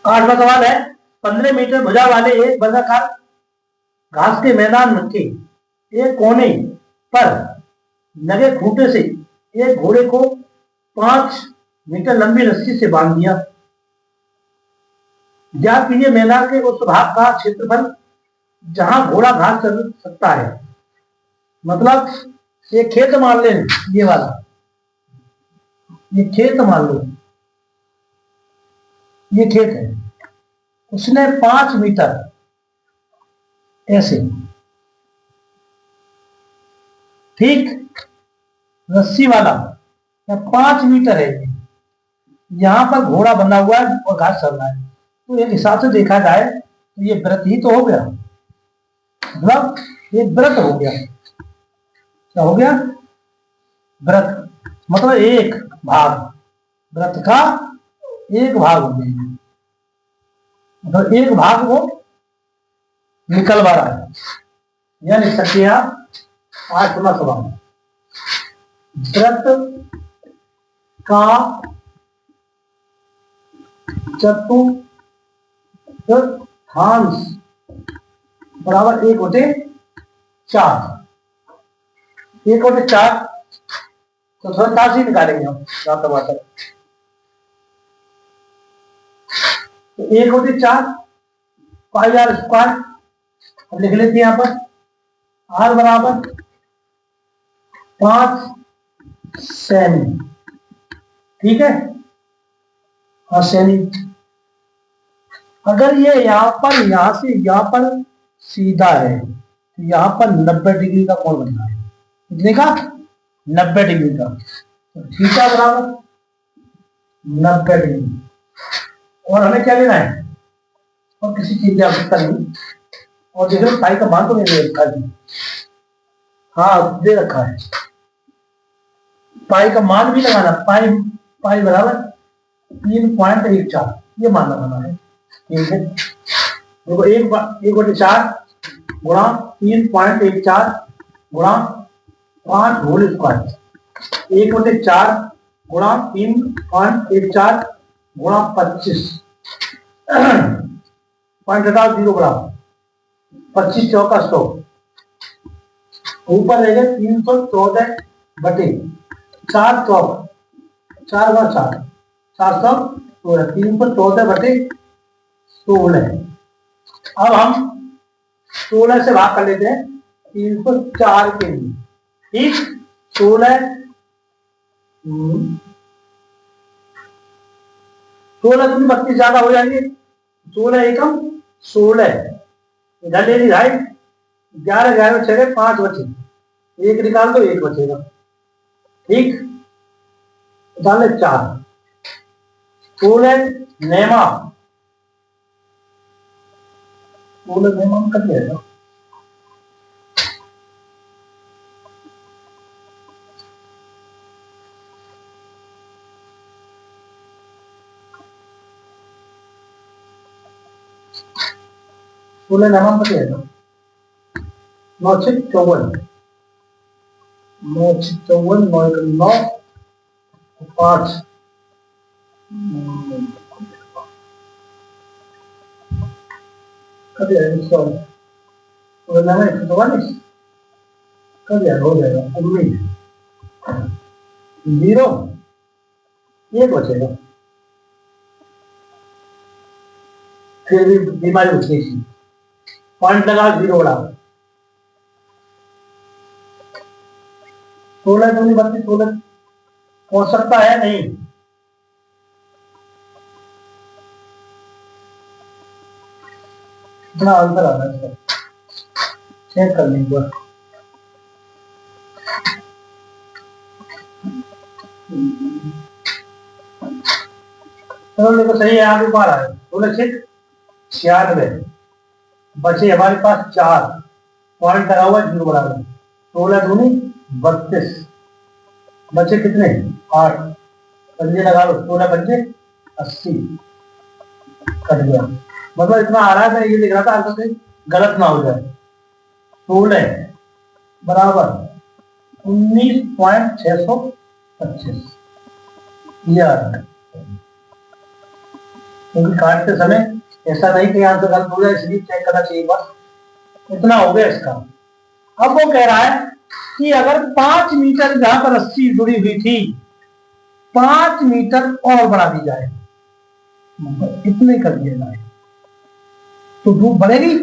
आठवां सवाल है, 15 मीटर भुजा वाले एक वर्गाकार घास के मैदान के एक कोने पर लगे खूंटे से एक घोड़े को 5 मीटर लंबी रस्सी से बांध दिया। ज्ञात कीजिए मैदान के उस भाग का क्षेत्रफल जहां घोड़ा घास चल सकता है। मतलब ये खेत मान ले, ये वाला ये खेत मान लो, ये खेत है, उसने 5 मीटर ऐसे, ठीक, रस्सी वाला 5 मीटर है, यहां पर घोड़ा बंधा हुआ है और घास चल रहा है। तो एक हिसाब से देखा जाए तो ये व्रत ही तो हो गया, मतलब ये व्रत हो गया। क्या हो गया? व्रत, मतलब एक भाग, व्रत का एक भाग हो गया, मतलब एक भाग वो निकलवा रहा है। यह लिख सकते हैं आप 8वां सवाल, व्रत का चतुर्थांश बराबर 1/4, 1/4 तो चतुर्थांश ही निकालेंगे हम टमाटर। तो 1/4 पाई आर स्क्वायर हम लिख लेते हैं यहाँ पर, आर बराबर 5 सेमी, ठीक है, और सेमी। अगर ये यहां से यहां पर सीधा है तो यहां पर 90 डिग्री का कोण बनना है। कितने का? 90 डिग्री का। तो थीटा बराबर 90 डिग्री। और हमें क्या लेना है? और किसी चीज की आवश्यकता नहीं। और देख लो पाई का मान तो नहीं दे रखा है, हाँ दे रखा है, पाई का मान भी लगाना, पाई बराबर 3.14 ये मान लगाना है। ठीक है, देखो 1/4 गुणा 3.14 गुणा 5 होल स्क्वायर, 1/4 गुणा 3.14 गुणा 25 पॉइंट हटाओ 0 बराबर 25 चौका 100, ऊपर रहेगा 314 बटे 4 चौक 4 गुणा 4 416, 314 बटे 16। अब हम 16 से भाग कर लेते हैं 304 के लिए, ठीक, 16 दूनी 32 ज्यादा हो जाएंगे, 16 एकम 16 इधर ले ली भाई, 11 11 छः 5 बचे, एक निकाल दो 1 बचेगा, ठीक, डाले 4 16 नेमा कर दिया 16 नाम पता है ना, 9 6 54, 9 6 54, 9 9 5, कभी है 100, 16 नाम 144, कभी हो जाएगा 19, 0 1 बचेगा, फिर भी बीमारी उठनी थी, पॉइंट लगा 0 बढ़ा, 16 दूनी 32, 16 पहुंच सकता है नहीं, इतना आंसर आ रहा है इसका, चेक कर लेंगे। चलो देखो सही है, आगे बार आए 16 6 96, बचे हमारे पास 4, पॉइंट लगा हुआ 0 बराबर, 16 दूनी 32, बचे कितने 8, पंजे लगा लो, 16 पंजे 80, कट गया, मतलब इतना आ रहा है, मैं ये लिख रहा था आंसर कहीं गलत ना हो जाए। 16 बराबर 19.625, ये आ रहा है, क्योंकि काटते समय ऐसा नहीं कि आंसर गलत हो जाए, इसलिए चेक करना चाहिए बस, इतना हो गया इसका। अब वो कह रहा है कि अगर 5 मीटर जहां पर रस्सी जुड़ी हुई थी 5 मीटर और बढ़ा दी जाए, इतने कर दिया जाए, तो धूप बढ़ेगी।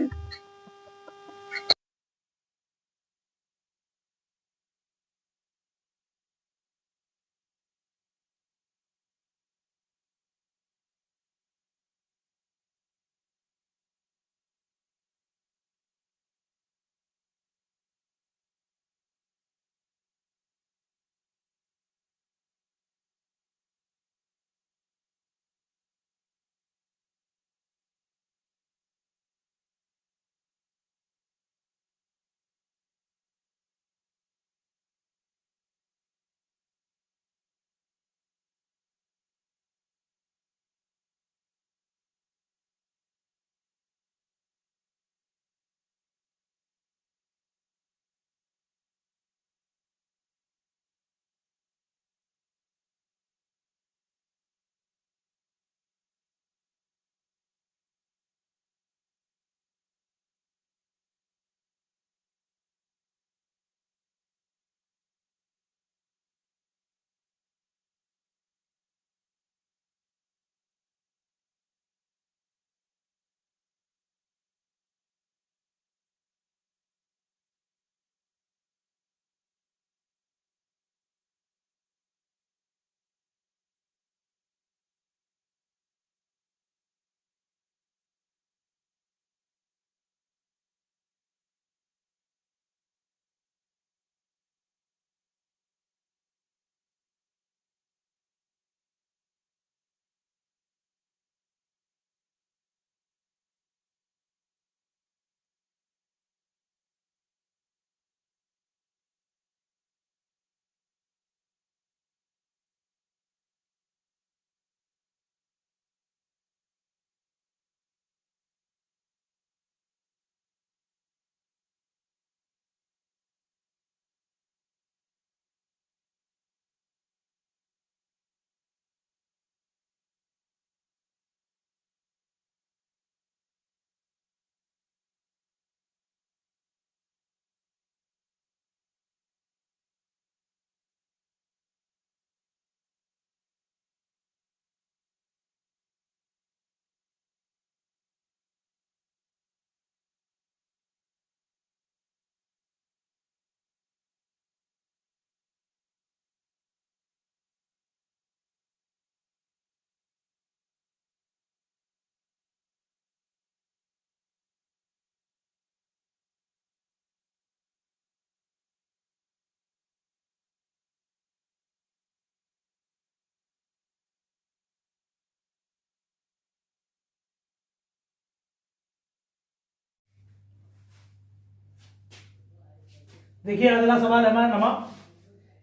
देखिए अगला सवाल है हमारा नमा,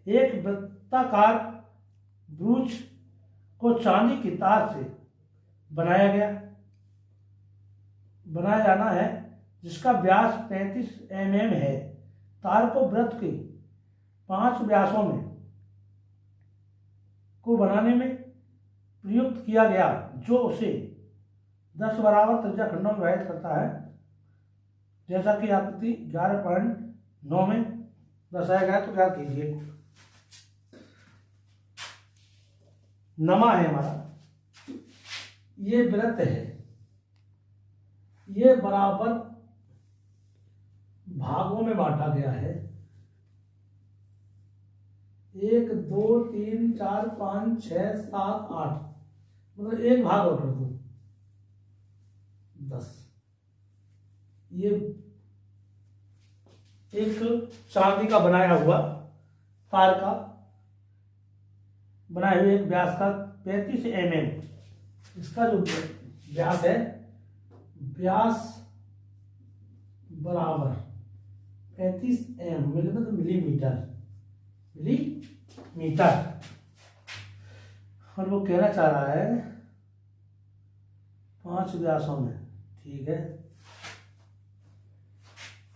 एक वृत्ताकार ब्रूच को चांदी की तार से बनाया गया, बनाया जाना है जिसका व्यास 35 mm है। तार को वृत्त के 5 व्यासों में को बनाने में प्रयुक्त किया गया, जो उसे 10 बराबर त्रिज्या खंडों में विभाजित करता है, जैसा कि आकृति 11.9 में दर्शाया गया। तो क्या कीजिए, नमा है हमारा, ये वृत्त है, ये बराबर भागों में बांटा गया है, 1 2 3 4 5 6 7 8, मतलब एक भाग और कर दो 10। ये एक चांदी का बनाया हुआ तार का बनाए हुए एक व्यास का 35 mm, इसका जो व्यास है, व्यास बराबर 35 mm, तो मिलीमीटर, और वो कहना चाह रहा है 5 व्यासों में, ठीक है,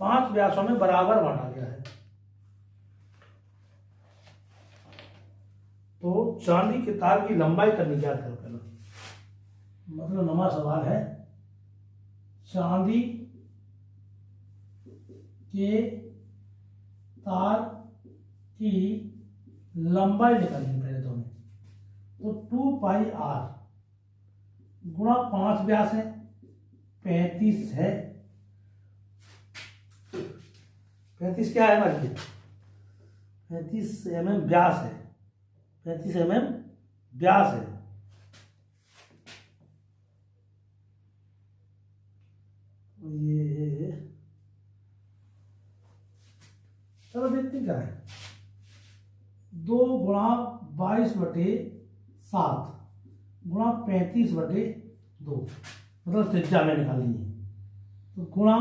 5 व्यासों में बराबर बांटा गया है। तो चांदी के तार की लंबाई करनी याद करो पहले, मतलब नमा सवाल है, चांदी के तार की लंबाई निकालनी पहले तो हमें, तो 2 पाई r गुणा 5 व्यास है 35 है, 35 क्या है हमारे, 35 mm व्यास है, 35 mm व्यास है। ये चलो देखते क्या है, 2 गुणा 22/7 गुणा 35/2, मतलब त्रिज्या में निकालनी है। तो गुणा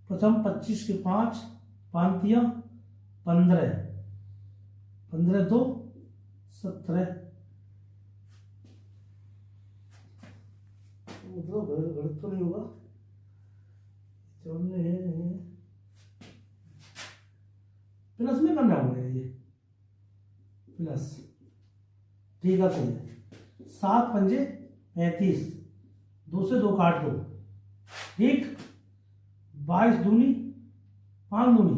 प्रथम 25 के 5 5 15 15 2 17, मतलब गलत तो नहीं होगा, प्लस में करना होगा ये, प्लस, ठीक है, सही है। 7 पंजे 35, 2 से 2 काट दो, ठीक, 22 दूनी 5 दूनी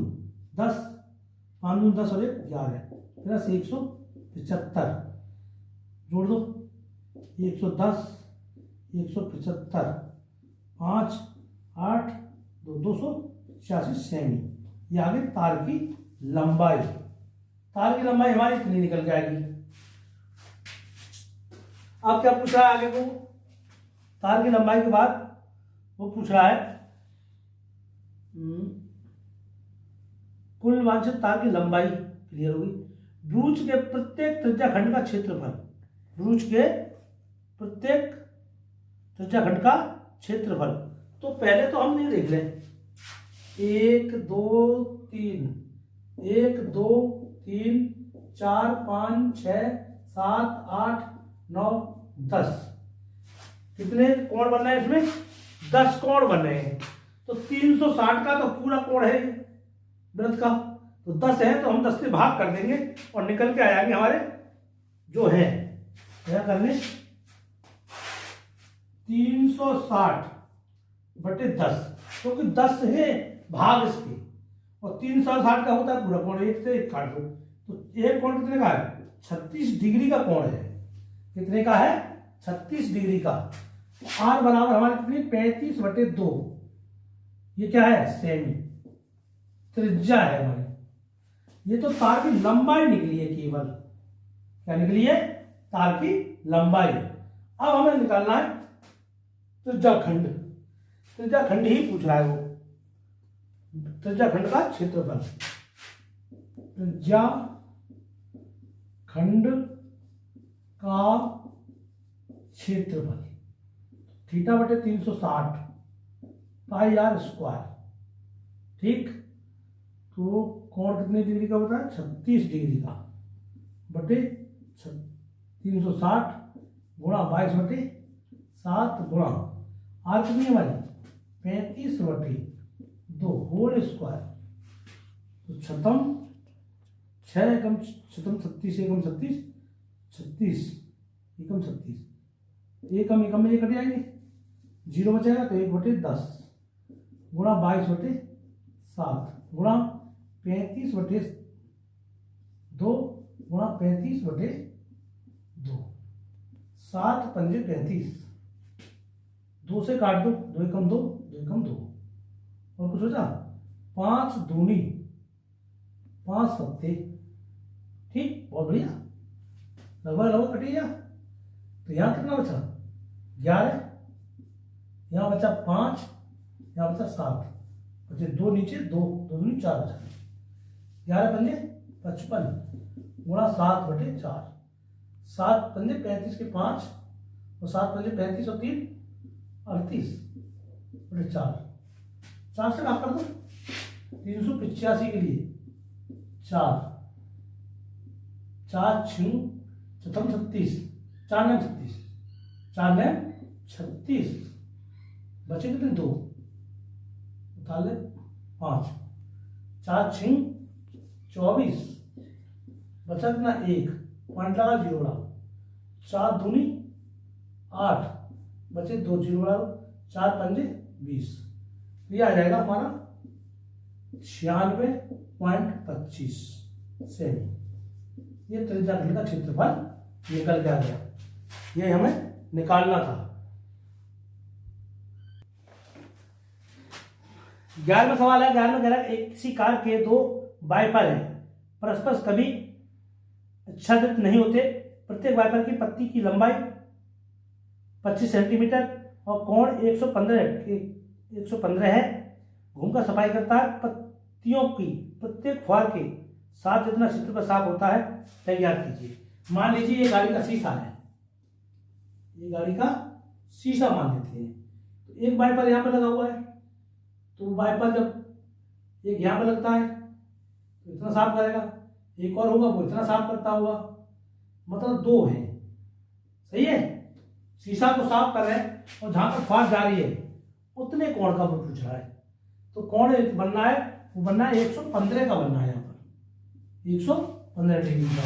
10, 5 दूनी 10 और 1 11, प्लस 175, जोड़ दो 110 175, 5 8 2 286 सेमी। ये आगे तार की लंबाई, तार की लंबाई हमारी इतनी निकल जाएगी। अब क्या पूछ रहा है आगे को, तार की लंबाई के बाद वो पूछ रहा है कुल वांछित तार की लंबाई क्लियर होगी। ब्रूच के प्रत्येक त्रिज्या खंड का क्षेत्रफल, ब्रूच के प्रत्येक त्रिज्या खंड का क्षेत्रफल, तो पहले तो हम ये देख लें, 1 2 3 1 2 3 4 5 6 7 8 9 10, कितने कोण बन रहे हैं इसमें, 10 कोण बन रहे हैं। तो 360 का तो पूरा कोण है वृत्त का, तो 10 है तो हम 10 से भाग कर देंगे और निकल के आ जाएंगे हमारे जो है, क्या करने 360/10, क्योंकि 10 है भाग इसके, और 360 का होता है पूरा कोण, 1 से 1 काट दो, तो एक कोण कितने का है, 36 डिग्री का कोण है, कितने का है, 36 डिग्री का। तो R बराबर हमारे कितनी 35/2, ये क्या है, सेमी त्रिज्या है हमारी। ये तो तार की लंबाई निकली है केवल, क्या निकली है, तार की लंबाई। अब हमें निकालना है त्रिज्या खंड, त्रिज्या खंड ही पूछ रहा है वो, त्रिज्या खंड का क्षेत्रफल, त्रिज्या खंड का क्षेत्रफल θ/360 πr², ठीक। तो कोण कितने डिग्री का होता है, 36 डिग्री का, बटे 360 गुणा 22/7 गुणा आर कितनी है हमारी 35/2 होल स्क्वायर। तो छतम 6 एकम छतम 36 एकम 36 36 एकम 36 एकम एकम में ये कट जाएंगे, 0 बचेगा तो 1/10 गुणा 22/7 गुणा 35/2 गुणा 35/2 7 पंजे 35, 2 से काट दो, 2 एकम 2 2 एकम 2 और कुछ सोचा 5 दूनी 5 सत्ते, ठीक, बहुत बढ़िया, लगभग लगभग कटी गया। तो यहाँ कितना बचा 11, यहाँ बचा 5, यहाँ बचा 7, बचे 2 नीचे 2 2 दूनी 4 बचा, 11 पंजे 55 गुणा 7/4, 7 पंजे 35 के 5 और 7 पंजे 35 और 3 38/4, 4 से भाग कर दो, 385 के लिए 4 6 छतम 36, 4 9 36, 4 9 36, बचे कितने 2 उतार ले 5, 4 6 24, बचा कितना 1 पॉइंट लगा 0 लगा, 4 दूनी 8, बचे 2 0 लगा, 4 पंजे 20, ये आ जाएगा हमारा 96.25 सेमी। ये त्रिज्या खंड का क्षेत्रफल निकल के आ गया, ये हमें निकालना था। 11वां सवाल है, 11वां कह रहा है एक किसी कार के 2 वाइपर हैं, परस्पर कभी आच्छादित नहीं होते, प्रत्येक वाइपर की पत्ती की लंबाई 25 सेंटीमीटर और कोण 115 है, घूम का सफाई करता है, पत्तियों की प्रत्येक फुहार के साथ जितना क्षेत्रफल साफ होता है तैयार कीजिए। मान लीजिए ये गाड़ी का शीशा है, ये गाड़ी का शीशा मान लेते हैं, तो एक वाइपर यहाँ पे लगा हुआ है, तो वाइपर जब एक यहाँ पे लगता है तो इतना साफ करेगा, एक और होगा वो इतना साफ करता होगा, मतलब 2 है, सही है। शीशा को साफ कर रहे हैं और जहां पर फास्ट जा रही है उतने कोण का वो पूछ रहा है, तो कोण बनना है, वो बनना है 115 का बनना है, यहाँ पर 115 डिग्री का,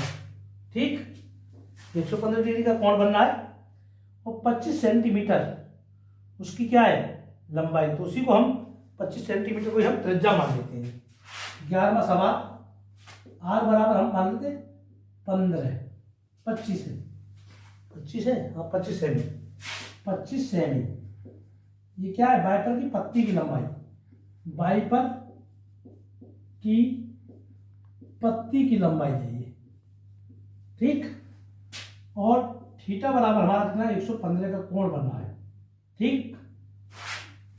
ठीक, 115 डिग्री का कोण बनना है और 25 सेंटीमीटर उसकी क्या है लंबाई, तो उसी को हम 25 सेंटीमीटर को हम त्रिज्या मान लेते हैं। 11वां सवाल, आर बराबर हम मान लेते 15, 25 है, 25 है, हाँ 25 सेमी, 25 सेमी, ये क्या है वाइपर की पत्ती की लंबाई, वाइपर की पत्ती की लंबाई है ये, ठीक, और थीटा बराबर हमारा कितना 115 का कोण बनना है, ठीक।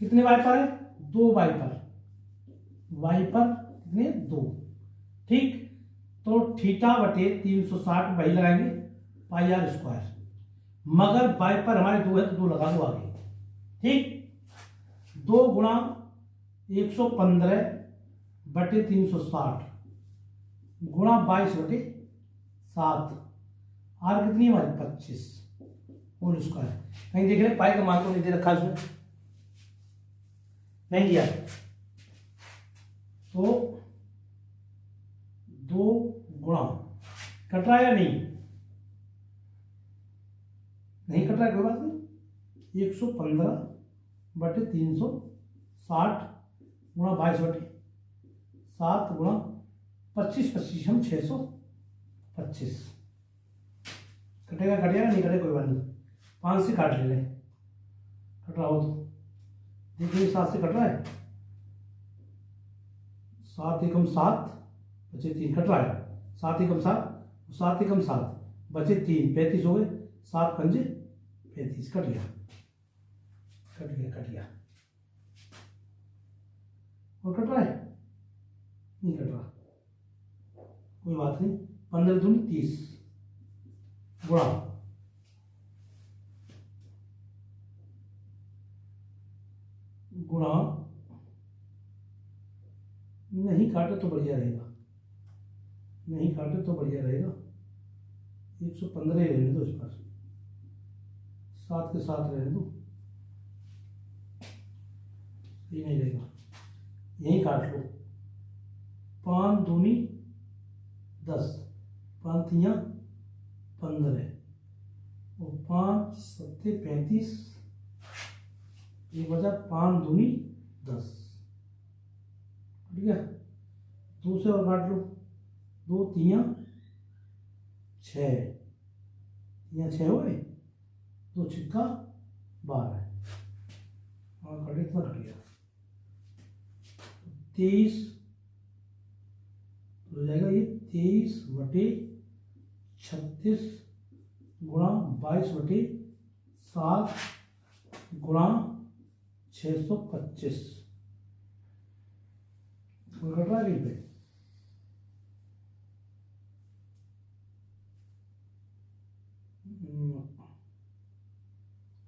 कितने वाइपर है 2 वाइपर, वाइपर कितने 2, ठीक, तो थीटा बटे 360 वही लगाएंगे पाई आर स्क्वायर, मगर वाइपर हमारे 2 है तो 2 लगा दो आगे, ठीक, 2 गुणा 115 बटे 360 गुणा 22/7, आर कितनी है हमारी 25 होल स्क्वायर। कहीं देख रहे पाई का मान तो नहीं दे रखा इसमें, नहीं दिया, तो 2 गुणा कट रहा है या नहीं, नहीं कट रहा है कोई बात नहीं, 115 बटे 360 गुणा 22/7 गुणा 25 25 हम 625, कटेगा कटेगा नहीं कटेगा कोई बात नहीं, 5 से काट ले रहे, कट रहा हो तो देखिए 7 से कट रहा है, 7 एकम 7 बचे 3, कट रहा है 7 एकम 7 7 एकम 7 बचे 3, 35 हो गए, 7 पंजे 35, कट गया कट गया कट गया, और कट रहा है नहीं कट रहा, कोई बात नहीं, 15 दूनी 30 गुणा गुणा, नहीं काटे तो बढ़िया रहेगा, नहीं काटे तो बढ़िया रहेगा, 115 ही रहने दो, इस पर 7 के साथ रहने दो, ये नहीं रहेगा, यही काट लो। 5 दूनी 10, 5 तियाँ 15 और 5 सत्ते 35, एक बचा 5 दूनी 10। ठीक है, 2 से और काट लो, 2 तियाँ 6, तियाँ 6 हो गए, 2 छिक्का 12, और कट इतना कट गया 23 हो जाएगा। ये 23 बटे 36 गुणा 22 बटे 7 गुणा 625 कट रहा है कहीं पे।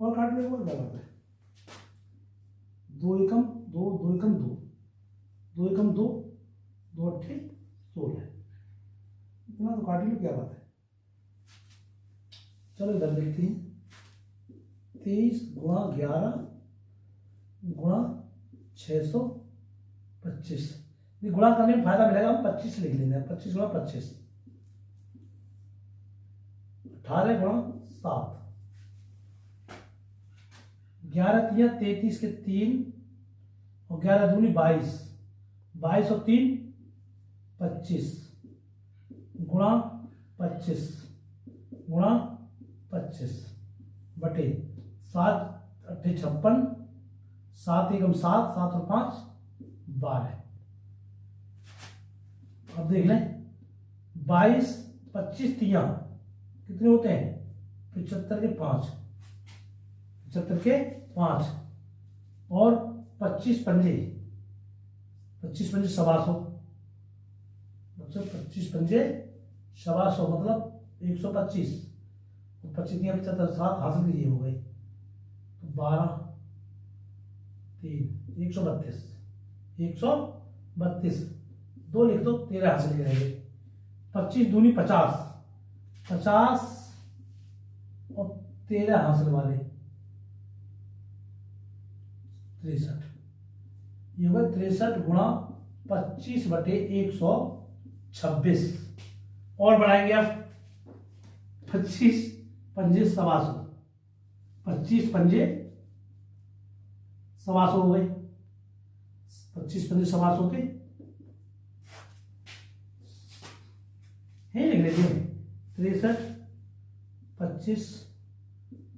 और काट ले, और क्या बात है। 2 एकम 2, 2 एकम 2, 2 एकम 2, 2 अट्ठे 16, इतना तो काट लो, क्या बात है। चलो इधर देखते हैं। 23 गुणा 11 गुणा 625, ये गुणा करने में फायदा मिलेगा, हम 25 लिख लेंगे। 25 गुणा 25, 18 गुणा 7, 11 तियाँ 33 के 3 और 11 दूनी 22, 22 और 3 25 गुणा 25 गुणा 25 बटे 7 अट्ठे 56, 7 एकम 7, 7 और 5 12। अब देख लें, 22 25 तियाँ कितने होते हैं, 75 के 5, 75 के 5 और 25 पंजे, 25 पंजे 125, 25 पंजे 125 मतलब 125, 25 या 75 7 हासिल कीजिए, हो गई तो 12 3 132, 132 2 लिख दो, 13 हासिल करेंगे। 25 दूनी 50, 50 और 13 हासिल वाले 63, ये होगा 63 गुणा 25 बटे 126। और बढ़ाएंगे आप, 25 पंजे 125, 25 पंजे 125 हो गए, 25 पंजे 125 के लिख लेते हैं। 63 25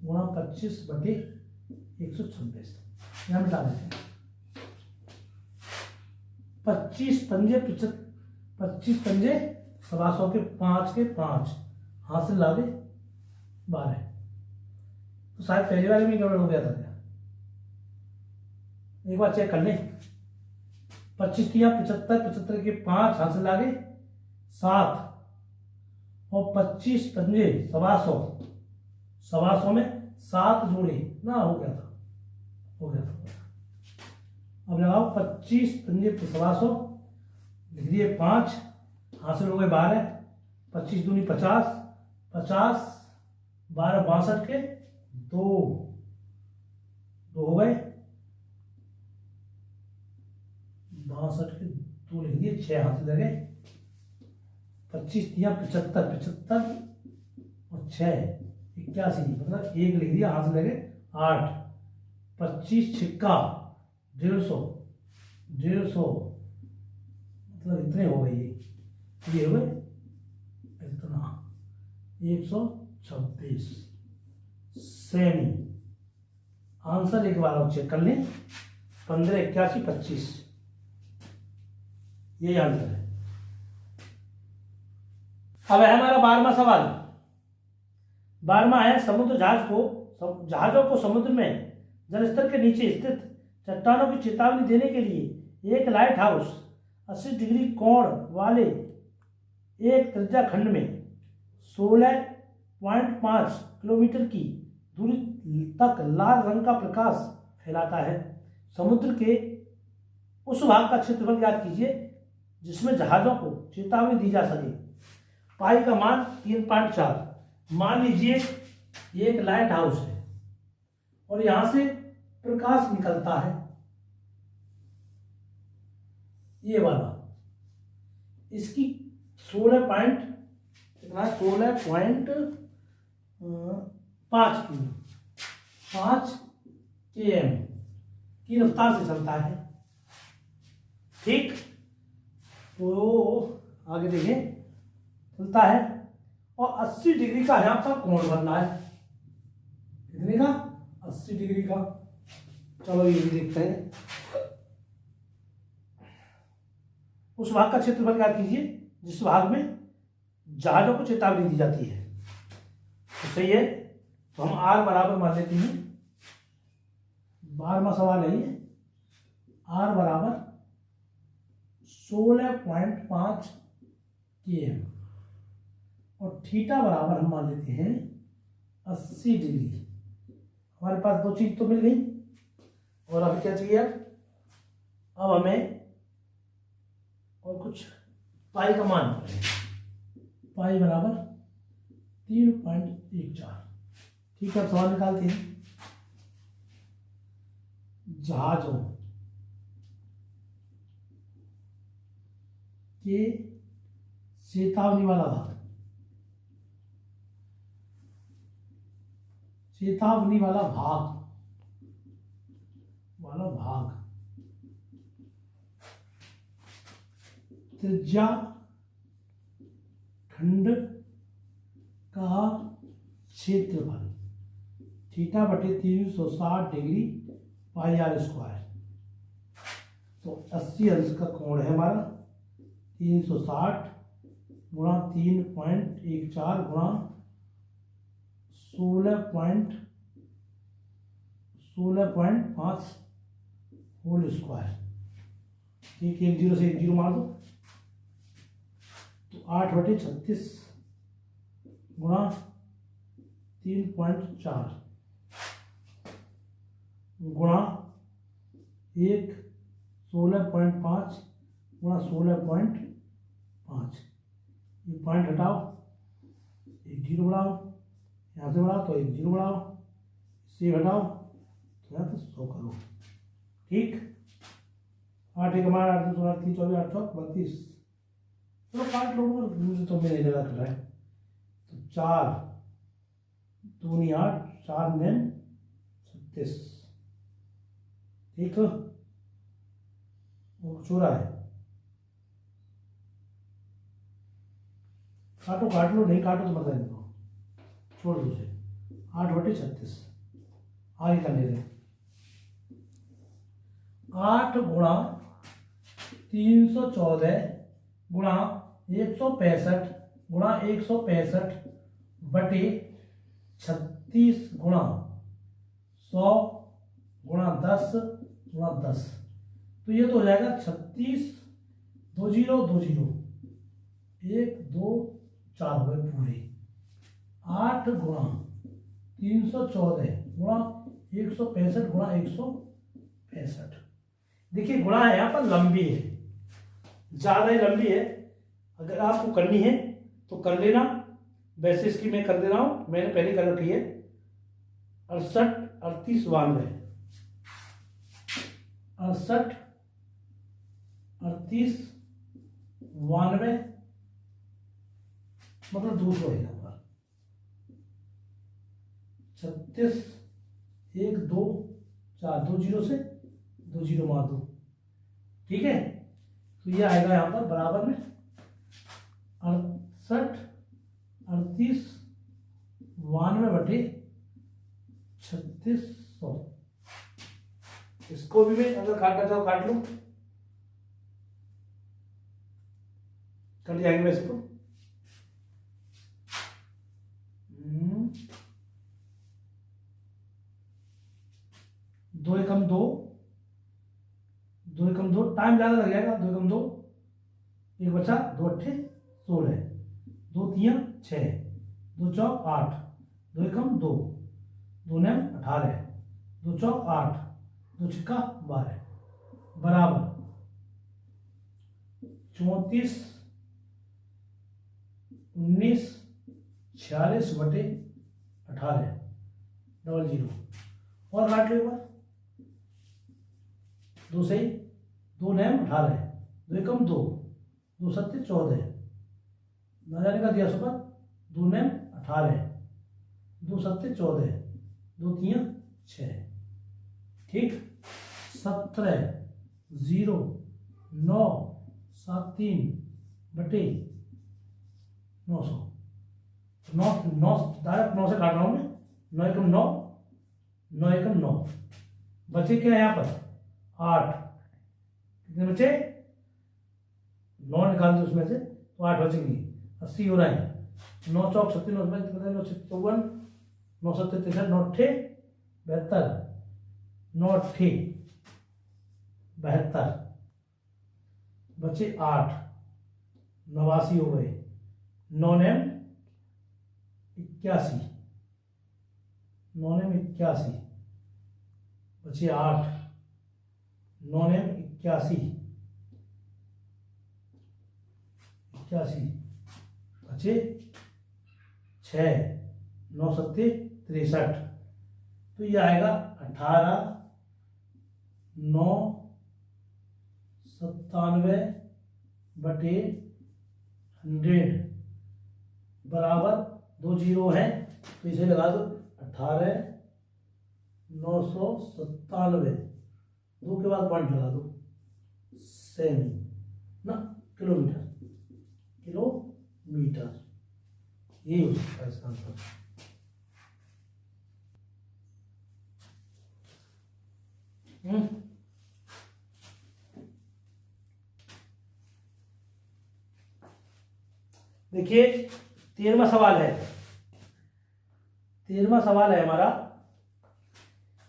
गुणा 25 बटे 126, यहां मिटा देते हैं। 25 पंजे 25 पंजे 125 के 5 के 5 हासिल ला दे 12, तो शायद पहले वाले में गड़बड़ हो गया था क्या, एक बार चेक कर लें। 25 तियाँ 75, 75 के 5 हासिल ला गए 7 और 25 पंजे 125, 125 में 7 जोड़े ना, हो गया था, हो गया था। अब लगाओ 25 पंजे 125 लिख दिए 5 हासिल हो गए 12, 25 दूनी 50, 50 12 62 के 2 हो गए, 62 के 2 लिख दिए, 6 हासिल लगे। 25 तियाँ 75, 75 और 6 81, मतलब 1 लिख दिया, हासिल लगे 8। 25 छिक्का 150, 150 मतलब इतने हो गए, ये हो गए इतना 126 सेमी। आंसर एक बार और चेक कर लें, 15 81 25, यही आंसर है। अब है हमारा 12वां सवाल। 12वां है, जहाजों को समुद्र में जलस्तर के नीचे स्थित चट्टानों की चेतावनी देने के लिए एक लाइट हाउस 80 डिग्री कोण वाले एक त्रिज्या खंड में 16.5 किलोमीटर की दूरी तक लाल रंग का प्रकाश फैलाता है। समुद्र के उस भाग का क्षेत्रफल ज्ञात कीजिए जिसमें जहाजों को चेतावनी दी जा सके। पाई का मान 3.4। मान लीजिए ये एक लाइट हाउस है और यहां से प्रकाश निकलता है, ये वाला, इसकी 16 पॉइंट कितना, 16.5 km की रफ्तार से चलता है। ठीक, तो आगे देखिए, चलता है और 80 डिग्री का यहाँ पर कोण बन रहा है। कितने का, 80 डिग्री का। चलो ये भी देखते हैं। उस भाग का क्षेत्रफल ज्ञात कीजिए जिस भाग में जहाजों को चेतावनी दी जाती है। तो सही है, तो हम आर बराबर मान लेते हैं। 12वां सवाल है ये, आर बराबर 16.5 km और थीटा बराबर हम मान लेते हैं 80 डिग्री। हमारे पास दो चीज तो मिल गई, और अभी क्या चाहिए, अब हमें और कुछ पाई का मान, पाई बराबर 3.14। ठीक है, अब सवाल निकालते हैं। जहाजों के चेतावनी वाला भाग, चेतावनी वाला भाग त्रिज्या खंड का क्षेत्रफल थीटा बटे 360 डिग्री पाई आर स्क्वायर। तो 80 अंश का कोण है हमारा, 360 गुणा 3.14 गुणा 16.5 होल स्क्वायर। ठीक, एक जीरो से एक जीरो मार दो, तो 8/36 गुणा 3.4 गुणा 16.5 गुणा 16.5। ये पॉइंट हटाओ, एक जीरो बढ़ाओ, यहाँ से बढ़ाओ तो एक जीरो बढ़ाओ, इससे घटाओ तो यहाँ तो 100 करो। ठीक, 8 एक हमारा 8 2 8 3 24 8 चौक 32। चलो काट लो, तो मेरे जगह कर रहा है। तो 4 दूनी 8, 4 9 36। ठीक, वो चूरा है, काटो काट लो, नहीं काटो तो बता दो, छोड़ दो उसे। 8/36 आगे कर ले रहे, 8 गुणा 314 गुणा 165 गुणा 165 बटे 36 गुणा 100 गुणा 10 गुणा 10। तो ये तो हो जाएगा 36 2 0 2 0 1 2 4 हुए पूरे। 8 गुणा 314 गुणा 165 गुणा 165। देखिए गुणा है यहाँ पर लंबी है, ज़्यादा ही लंबी है। अगर आपको करनी है तो कर लेना, वैसे इसकी मैं कर दे रहा हूँ, मैंने पहले कर रखी है। 68 38 92, 68 38 92 मतलब 200 है यहाँ पर। 36 1 2 4 2 जीरो से 2 जीरो मार दो। ठीक है, तो ये आएगा यहाँ पर बराबर में 68 38 92 बटे 3600। इसको भी मैं अगर काटना चाहो काट लो, कट जाएंगे वैसे तो। 2 एकम 2, 2 एकम 2, टाइम ज्यादा लग जाएगा। 2 एकम 2, एक बचा, 2 अट्ठे 16, 2 तियां 6, 2 चौक 8, 2 एकम 2, 2 नैम 18, 2 चौक 8, 2 छिक्का 12 बराबर 34 19 46 बटे 18 डबल जीरो। और काट लो एक बार, 2 से 2 नैम 18, 2 एकम 2, 2 सत्ते 14, 9 जाने का दिया सुपर, 2 ने 18, 2 सत्ते 14, 2 तियां 6, ठीक। 17 0 9 7 3 बटे 900, 9 9 डायरेक्ट 9 से काट रहा हूँ मैं, 9 एकम 9, 9 एकम 9, बचे क्या यहाँ पर 8, कितने बचे 9 निकाल दो उसमें से तो 8 बचेंगे, 80 हो रहा है, 9 चौक 36, 9 54, 9 सत्ते 63, 9 अट्ठे 72, 9 अट्ठे 72, बचे 8, 89 हो गए, 9 नेम 81, 9 नेम 81, बचे 8, 9 नेम 81, 81, बचे 6, 9 सत्ते 63, तो ये आएगा 18 9 97 बटे 100 बराबर 2 जीरो है, तो इसे लगा दो 18 997, 2 के बाद पॉइंट लगा दो, सेमी ना किलोमीटर, किलोमीटर, यही हो सकता है इसका आंसर। देखिए 13वां सवाल है, 13वां सवाल है हमारा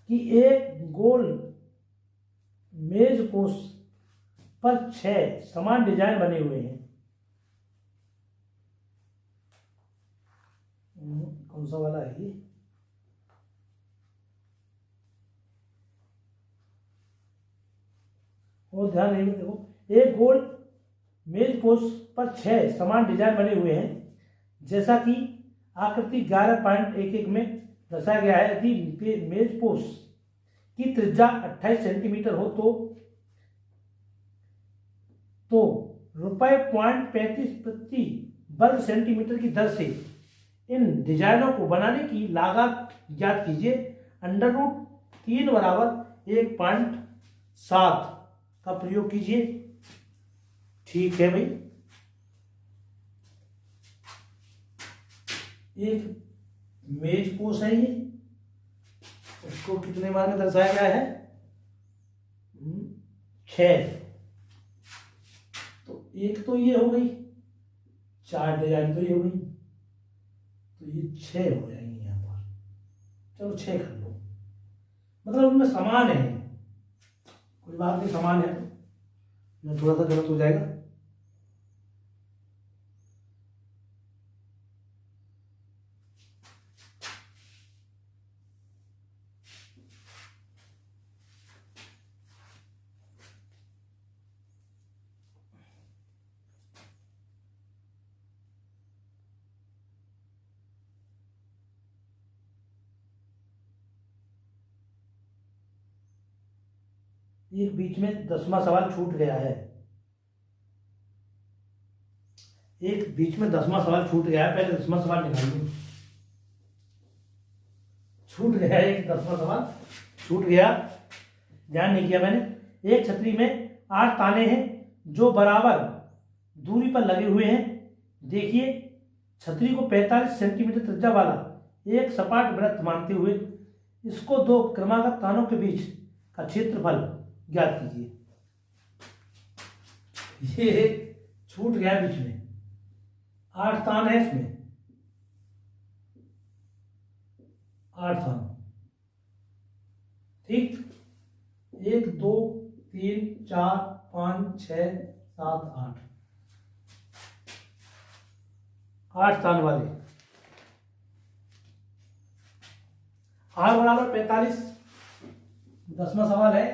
कि एक गोल मेज पोश पर 6 समान डिजाइन बने हुए हैं। कौन सा वाला है ये, और ध्यान रखिए, देखो एक गोल मेज पोश पर 6 समान डिजाइन बने हुए हैं, जैसा कि आकृति 11.11 में दर्शाया गया है। यदि मेज पोश की त्रिज्या 28 सेंटीमीटर हो तो ₹0.35 प्रति वर्ग सेंटीमीटर की दर से इन डिजाइनों को बनाने की लागत ज्ञात कीजिए। √3 बराबर 1.7 का प्रयोग कीजिए। ठीक है भाई, एक मेज पोश है ये, उसको कितने मान में दर्शाया गया है 6, तो एक तो ये हो गई, 4 डिजाइन तो ये हो गई, तो ये 6 हो जाएंगे यहाँ पर। चलो 6 कर लो, मतलब उनमें समान है, कोई बात नहीं, समान है, तो थोड़ा सा गलत हो जाएगा। एक बीच में 10वां सवाल छूट गया है, एक बीच में 10वां सवाल छूट गया है, पहले 10वां सवाल निकाल दो। छूट गया है, एक 10वां सवाल छूट गया, ध्यान नहीं किया मैंने। एक छतरी में 8 ताने हैं जो बराबर दूरी पर लगे हुए हैं। देखिए छतरी को 45 सेंटीमीटर त्रिज्या वाला एक सपाट वृत्त मानते हुए इसको 2 क्रमागत तानों के बीच का क्षेत्रफल ज्ञात कीजिए। ये छूट गया बीच में, 8 तान है इसमें, 8 तान, ठीक। 1 2 3 4 5 6 7 8 तान वाले। आर बराबर 45, 10वां सवाल है,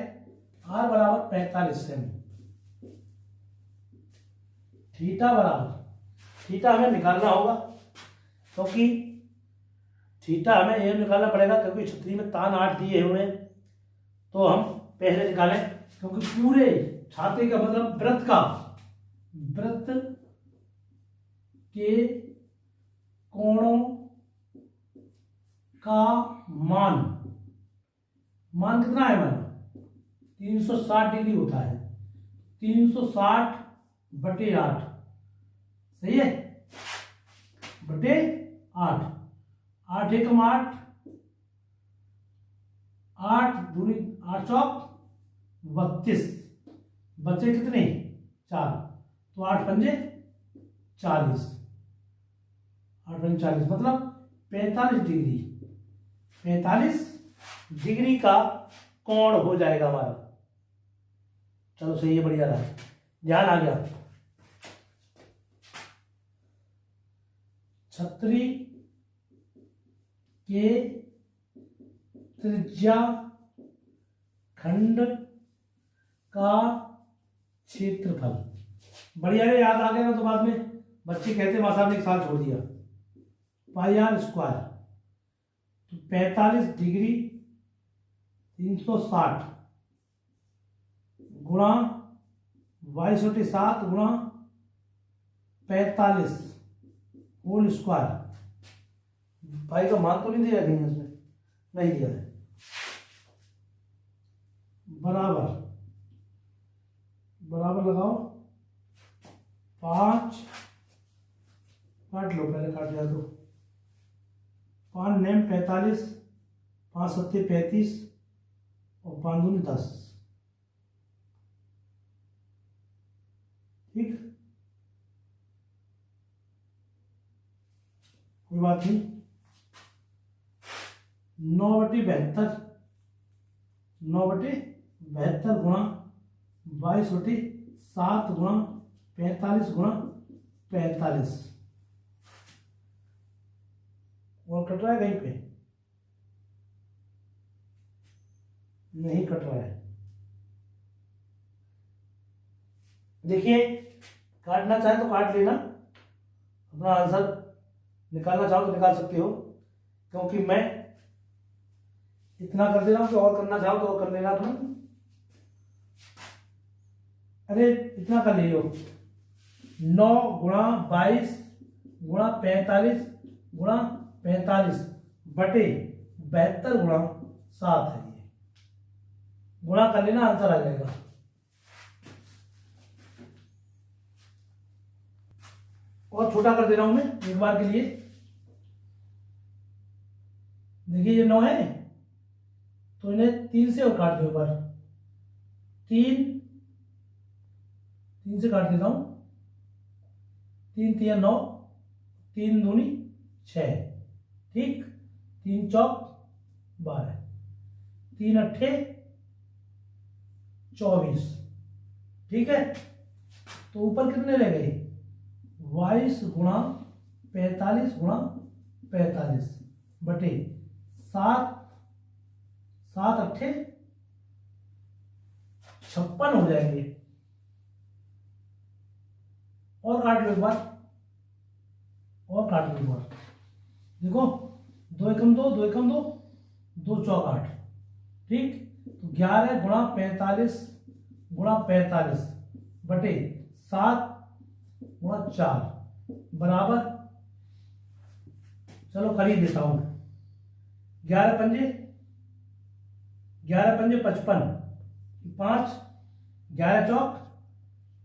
आर बराबर 45 सेमी। थीटा बराबर, थीटा हमें निकालना होगा क्योंकि थीटा हमें ये निकालना पड़ेगा क्योंकि छतरी में तान 8 दिए हुए हैं, तो हम पहले निकालें क्योंकि पूरे छाते का मतलब वृत्त का, वृत्त के कोणों का मान, मान कितना है हमारा 360 डिग्री होता है, 360 बटे 8, सही है, बटे 8, 8 एकम 8, 8 दूनी 8 चौक 32, बचे कितने 4, तो 8 पंजे 40, 8 पंजे 40 मतलब 45 डिग्री, 45 डिग्री का कोण हो जाएगा हमारा। चलो सही है, बढ़िया रहा, ध्यान आ गया। छतरी के त्रिज्या खंड का क्षेत्रफल, बढ़िया है, याद आ गया ना, तो बाद में बच्चे कहते मां साहब ने एक साल छोड़ दिया। पाई आर स्क्वायर, तो 45 डिग्री 360 गुणा 22/7 गुणा 45 होल स्क्वायर। भाई का मान तो नहीं दिया कहीं उसमें, नहीं दिया है, बराबर, बराबर लगाओ 5, काट लो, पहले काट लिया तो 5 नेम 45, 5 सत्ते 35 और 5 दूनी 10, ठीक, कोई बात नहीं। 9/72, 9/72 गुणा 22/7 गुणा 45 गुणा 45, और कट रहा है कहीं पे, नहीं कट रहा है, देखिए काटना चाहे तो काट लेना, अपना आंसर निकालना चाहो तो निकाल सकते हो, क्योंकि मैं इतना कर दे रहा हूं कि और करना चाहो तो और कर लेना तुम, अरे इतना कर लियो, 9 गुणा 22 गुणा 45 गुणा 45 बटे 72 गुणा 7 है, ये गुणा कर लेना, आंसर आ जाएगा। और छोटा कर दे रहा हूं मैं एक बार के लिए, देखिए ये 9 है, तो इन्हें 3 से और काट दो एक बार, 3 से काट देता हूं, 3 3 9, 3 दूनी 6, ठीक, 3 चौक 12, 3 अट्ठे 24, ठीक है, तो ऊपर कितने रह गए 22 गुणा 45 गुणा 45 बटे 7, 7 अट्ठे 56 हो जाएंगे, और काट लो एक बार, और काट लो एक बार, देखो 2 एकम 2, 2 एकम 2, 2 चौक 8, ठीक, तो 11 गुणा 45 गुणा 45 बटे 7 गुणा 4 बराबर, चलो कर ही देता हूं, 11 पंजे 55, 5 11 चौक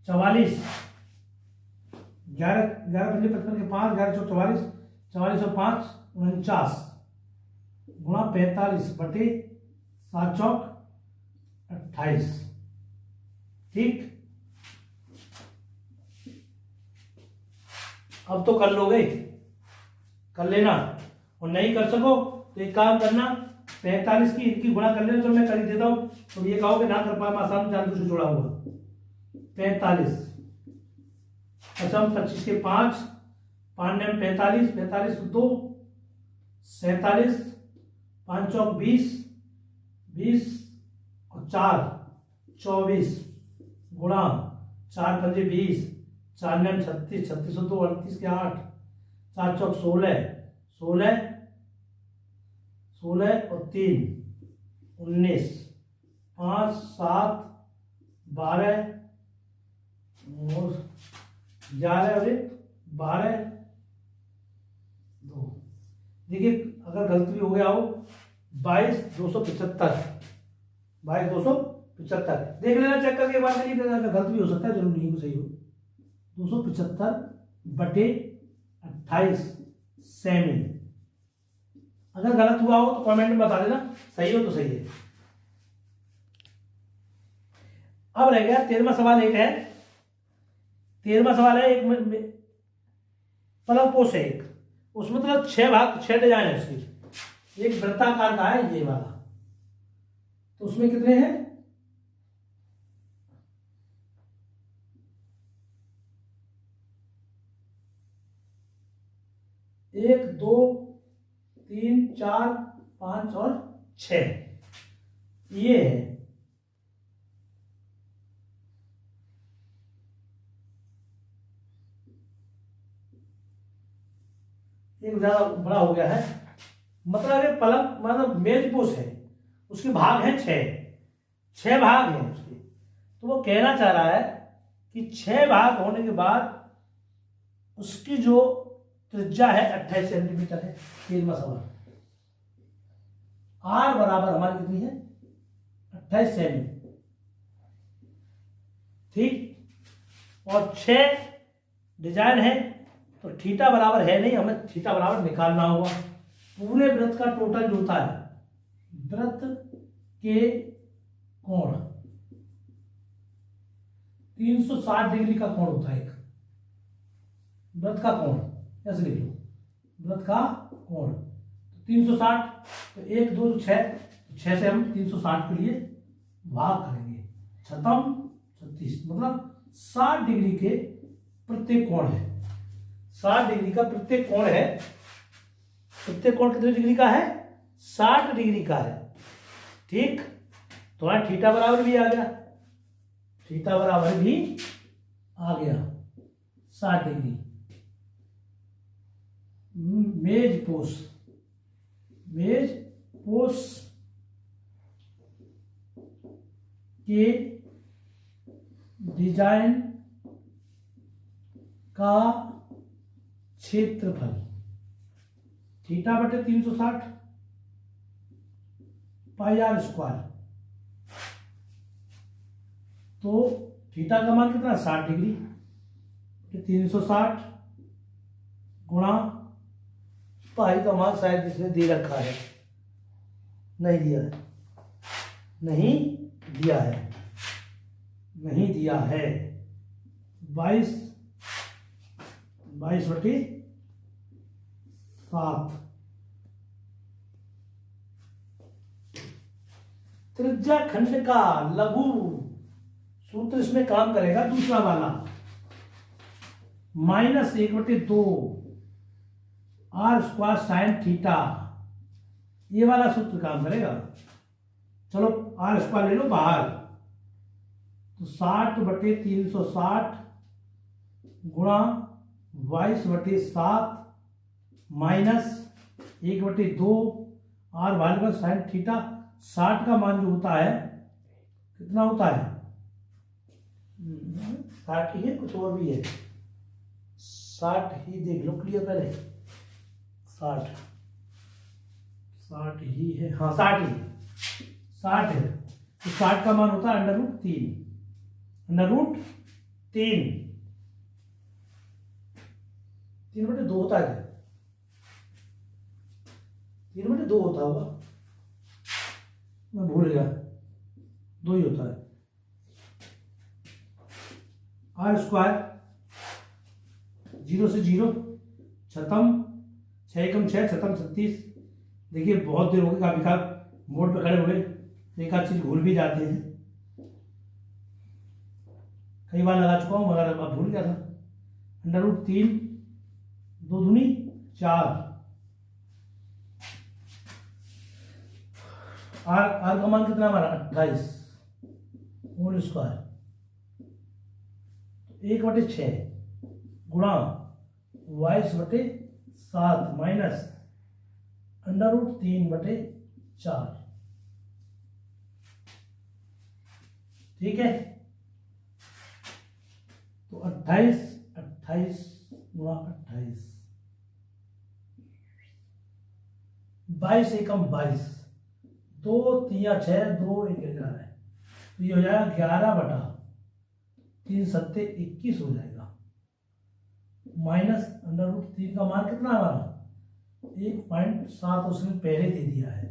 44, 11 पंजे 55 के 5, 11 चौक 44, 44 और 5 49 गुणा 45 बटे 7 चौक 28, ठीक, अब तो कर लोगे, कर लेना, और नहीं कर सको तो एक काम करना, 45 की इनकी गुणा कर लेना, तो मैं कर ही देता हूं, तो ये कहोगे ना कर पाए, आसान चांद से जोड़ा हुआ 45, अच्छा 25 के 5, 5 ने 45, 45 2 47, 5 चौक 20, 20 और 4 24 गुणा 4 पंजे 20, 4 ने 36, 36 2 38 के 8, 4 चौक 16, 16 16 और 3 19, 5 7 12 11 और 1 12 2। देखिए अगर गलत भी हो गया हो 22,275, 22,275 देख लेना चेक करके बात नहीं करना, गलत भी हो सकता है, जरूरी नहीं कि सही हो। 275/28 सेमी। अगर गलत हुआ हो तो कमेंट में बता देना, सही हो तो सही है। अब रह गया 13वां सवाल। एक है 13वां सवाल है, एक पलंग पोस्ट है एक, उसमें मतलब 6 भाग 6 डिजाइन है उसकी। एक वृत्ताकार का है ये वाला, तो उसमें कितने हैं? 1 2 3 4 5 और 6 ये है। एक ज्यादा बड़ा हो गया है, मतलब ये पलंग मतलब मेज पोस्ट है, उसके भाग हैं 6 भाग हैं उसके। तो वो कहना चाह रहा है कि 6 भाग होने के बाद उसकी जो त्रिज्या है 28 सेंटीमीटर है। 13वां सवाल। आर बराबर हमारी कितनी है? 28 सेमी। ठीक, और 6 डिजाइन है, तो थीटा बराबर है नहीं, हमें थीटा बराबर निकालना होगा। पूरे वृत्त का टोटल जो होता है, वृत्त के कोण 360 डिग्री का कोण होता है। एक वृत्त का कोण ऐसे लिख लो, वृत्त का कोण 360, तो 1 2 6, 6 से हम 360 के लिए भाग करेंगे। 36 मतलब 60 डिग्री के प्रत्येक कोण है। 60 डिग्री का प्रत्येक कोण है। प्रत्येक कोण कितने डिग्री का है? 60 डिग्री का है। ठीक, तो हमारा थीटा बराबर भी आ गया, थीटा बराबर भी आ गया 60 डिग्री। मेज पोस्ट के डिजाइन का क्षेत्रफल थीटा बटे 360 पाई आर स्क्वायर। तो थीटा का मान कितना? 60 डिग्री। 360 गुणा पाई का मान शायद इसने दे रखा है, नहीं दिया है, नहीं दिया है, नहीं दिया है। 22 बटे 7। त्रिज्या खंड का लघु सूत्र इसमें काम करेगा, दूसरा वाला -1/2 आर स्क्वायर साइन थीटा, ये वाला सूत्र काम करेगा। चलो आर स्क्वायर ले लो बाहर, तो 60 बटे 360 गुणा 22/7 -1/2 आर बाहर का साइन थीटा। 60 का मान जो होता है कितना होता है? 60 ही है, कुछ और भी है। 60 ही देख लो क्लियर पहले। 60 ही है, हाँ 60 ही 60 है। तो 60 का मान होता है √3। √3 3/2 होता है, 3/2 होता होगा, मैं भूल गया, 2 ही होता है। आर स्क्वायर 0 से 0 छतम 6 एकम 6 छतम 36। देखिए बहुत देर हो गई, काफी मोड पे खड़े हुए, एक आध चीज भूल भी जाते हैं, कई बार लगा चुका हूं मगर अब भूल गया था। √3 2 दूनी 4। आर का मान कितना हमारा? 28 होल स्क्वायर 1/6 गुणा 22/7 माइनस √3/4। ठीक है, तो 28 28 गुणा 28, 22 एकम 22, 2 3 6, 2 1 11 है, तो ये हो जाएगा 11/3 सत्ते 21 हो जाएगा, माइनस √3 का मान कितना है हमारा 1.7, उसने पहले दे दिया है।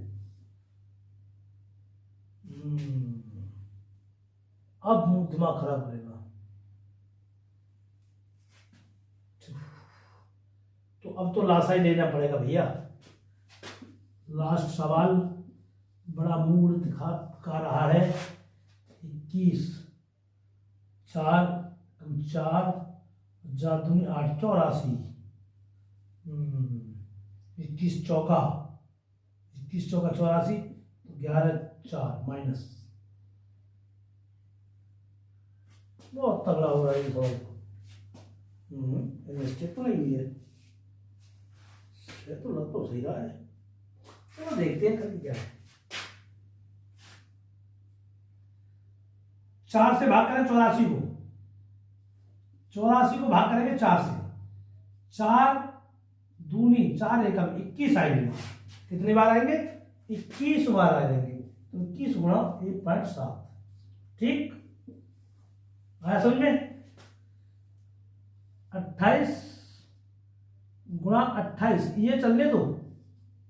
अब दिमाग खराब करेगा। तो अब तो लासा ही लेना पड़ेगा भैया। लास्ट सवाल बड़ा मूड दिखा रहा है। 21 4 4 जादुनी 8 84, 21 चौका 84, 11 4 माइनस, बहुत तगड़ा हो रहा है ये सवाल। मिस्टेक तो नहीं हुई है, तो लग तो सही रहा है। चलो देखते हैं कभी क्या है। 4 से भाग करें 84 को, 84 को भाग करेंगे 4 से, 4 दूनी 4 एकम 21 आएंगे। कितनी बार आएंगे 21 बार आएंगे, तो 21 गुणा 1.7, ठीक आया समझ में। 28 गुणा 28, ये चलने दो,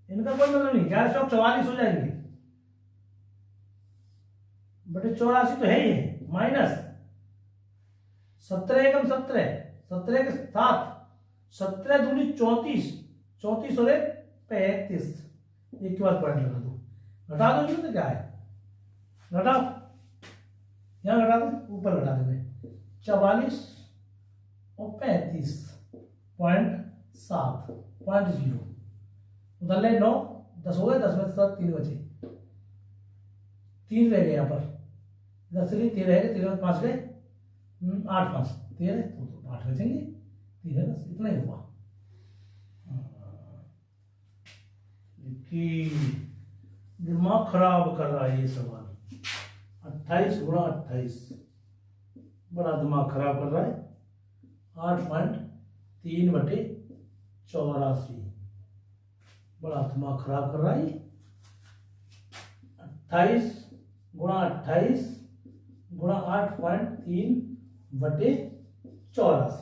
इनका कोई मतलब नहीं, 11 चौक 44 हो जाएंगे, बटे 84 तो है ही है, माइनस 17 एकम 17, 17 के 7, 17 दूनी 34, 34 और 35, एक के बाद पॉइंट लगा दो, घटा दो इसमें, तो क्या है घटाओ, यहाँ घटा दो, ऊपर घटा देंगे 44 और 35.7.0, उधर ले 9 10 हो गए, 10 में 7 3 बचे, 3 रह गए यहाँ पर, 10 से 13 है, 13 में 5 गए, 8 5 13, तो 8 बचेंगे, 3 है, बस इतना ही हुआ। दिमाग खराब कर रहा है ये सवाल। 28 गुणा 28 बड़ा दिमाग खराब कर रहा है। 8.3/84 बड़ा दिमाग खराब कर रहा है। 28 गुणा 28 गुणा 8.3/84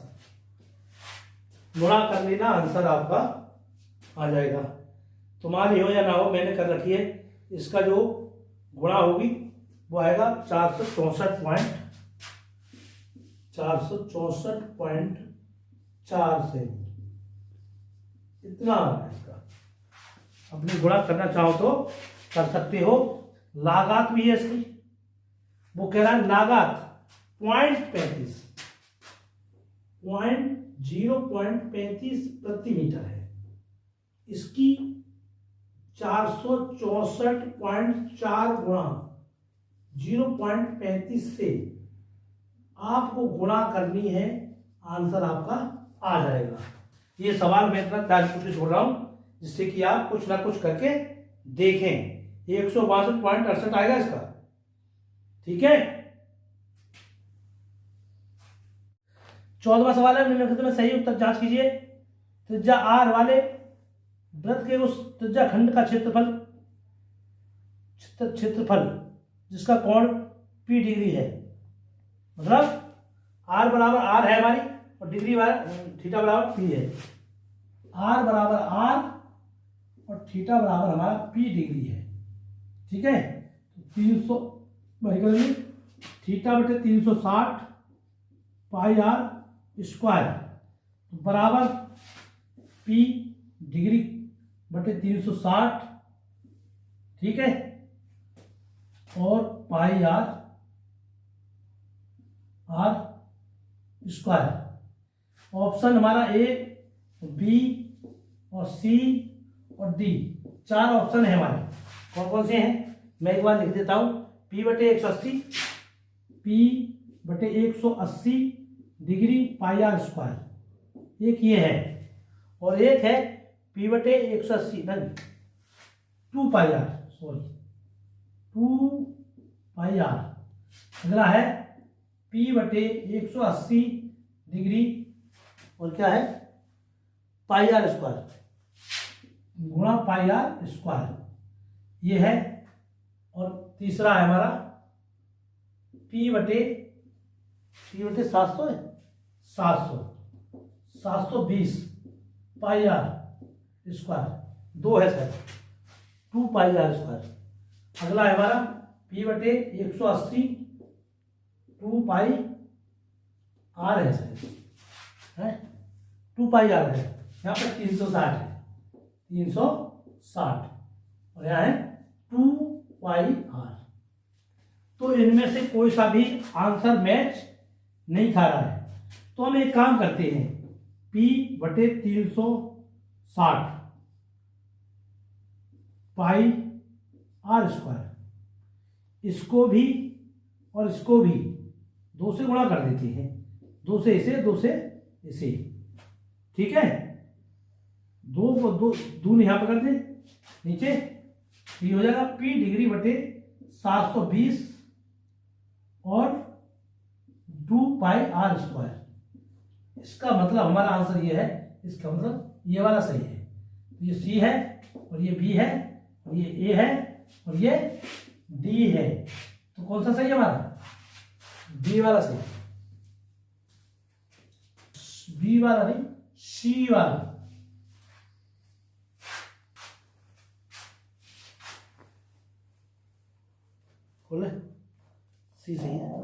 गुणा कर लेना, आंसर आपका आ जाएगा। तुम्हारी हो या ना हो, मैंने कर रखी है। इसका जो गुणा होगी वो आएगा 464.4 से, इतना है इसका। अपनी गुणा करना चाहो तो कर सकते हो। लागत भी है इसकी, वो कह रहा है लागत 0.35 प्रति मीटर है। इसकी 464.4 गुणा 0.35 से आपको गुणा करनी है, आंसर आपका आ जाएगा। ये सवाल मैं इतना जानबूझ के छोड़ रहा हूं जिससे कि आप कुछ ना कुछ करके देखें। 162.68 आएगा इसका, ठीक है। 14वां सवाल है, निम्नलिखित में सही उत्तर जांच कीजिए। त्रिज्या आर वाले वृत्त के उस त्रिज्या खंड का क्षेत्रफल जिसका कोण P डिग्री है, मतलब R बराबर R है हमारी, और डिग्री थीटा बराबर P है। R बराबर R और थीटा बराबर हमारा P डिग्री है, ठीक है। 300 थीटा बटे 360 पाई R स्क्वायर बराबर P डिग्री बटे 360, ठीक है, और पाई R स्क्वायर। ऑप्शन हमारा A, B और C और D, 4 ऑप्शन है हमारे। कौन कौन से हैं मैं एक बार लिख देता हूं। P बटे 180 डिग्री पाई R स्क्वायर, एक ये है, और एक है P बटे 180 नहीं 2 पाई R, सॉरी 2 पाई R। अगला है P बटे 180 डिग्री और क्या है पाई आर स्क्वायर गुणा पाई आर स्क्वायर ये है। और तीसरा है हमारा पी बटे 700 है 720 पाई आर स्क्वायर 2 है सर 2 पाई आर स्क्वायर। अगला है हमारा पी बटे 180 2 पाई आर है सर है 2 पाई आर है। यहाँ पर 360 है 360 और यहाँ है 2 पाई आर। तो इनमें से कोई सा भी आंसर मैच नहीं खा रहा है। तो हम एक काम करते हैं P बटे 360 पाई आर स्क्वायर इसको भी और इसको भी 2 से गुणा कर देते हैं 2 से इसे 2 से इसे ठीक है। 2 को 2 यहाँ पर कर दे नीचे ये हो जाएगा P डिग्री बटे 720 और 2 पाई आर स्क्वायर। इसका मतलब हमारा आंसर ये है इसका मतलब ये वाला सही है। ये सी है और ये बी है और ये ए है और ये डी है। तो कौन सा सही है हमारा बी वाला सही बी वाला नहीं सी वाला। खोले सी सही है।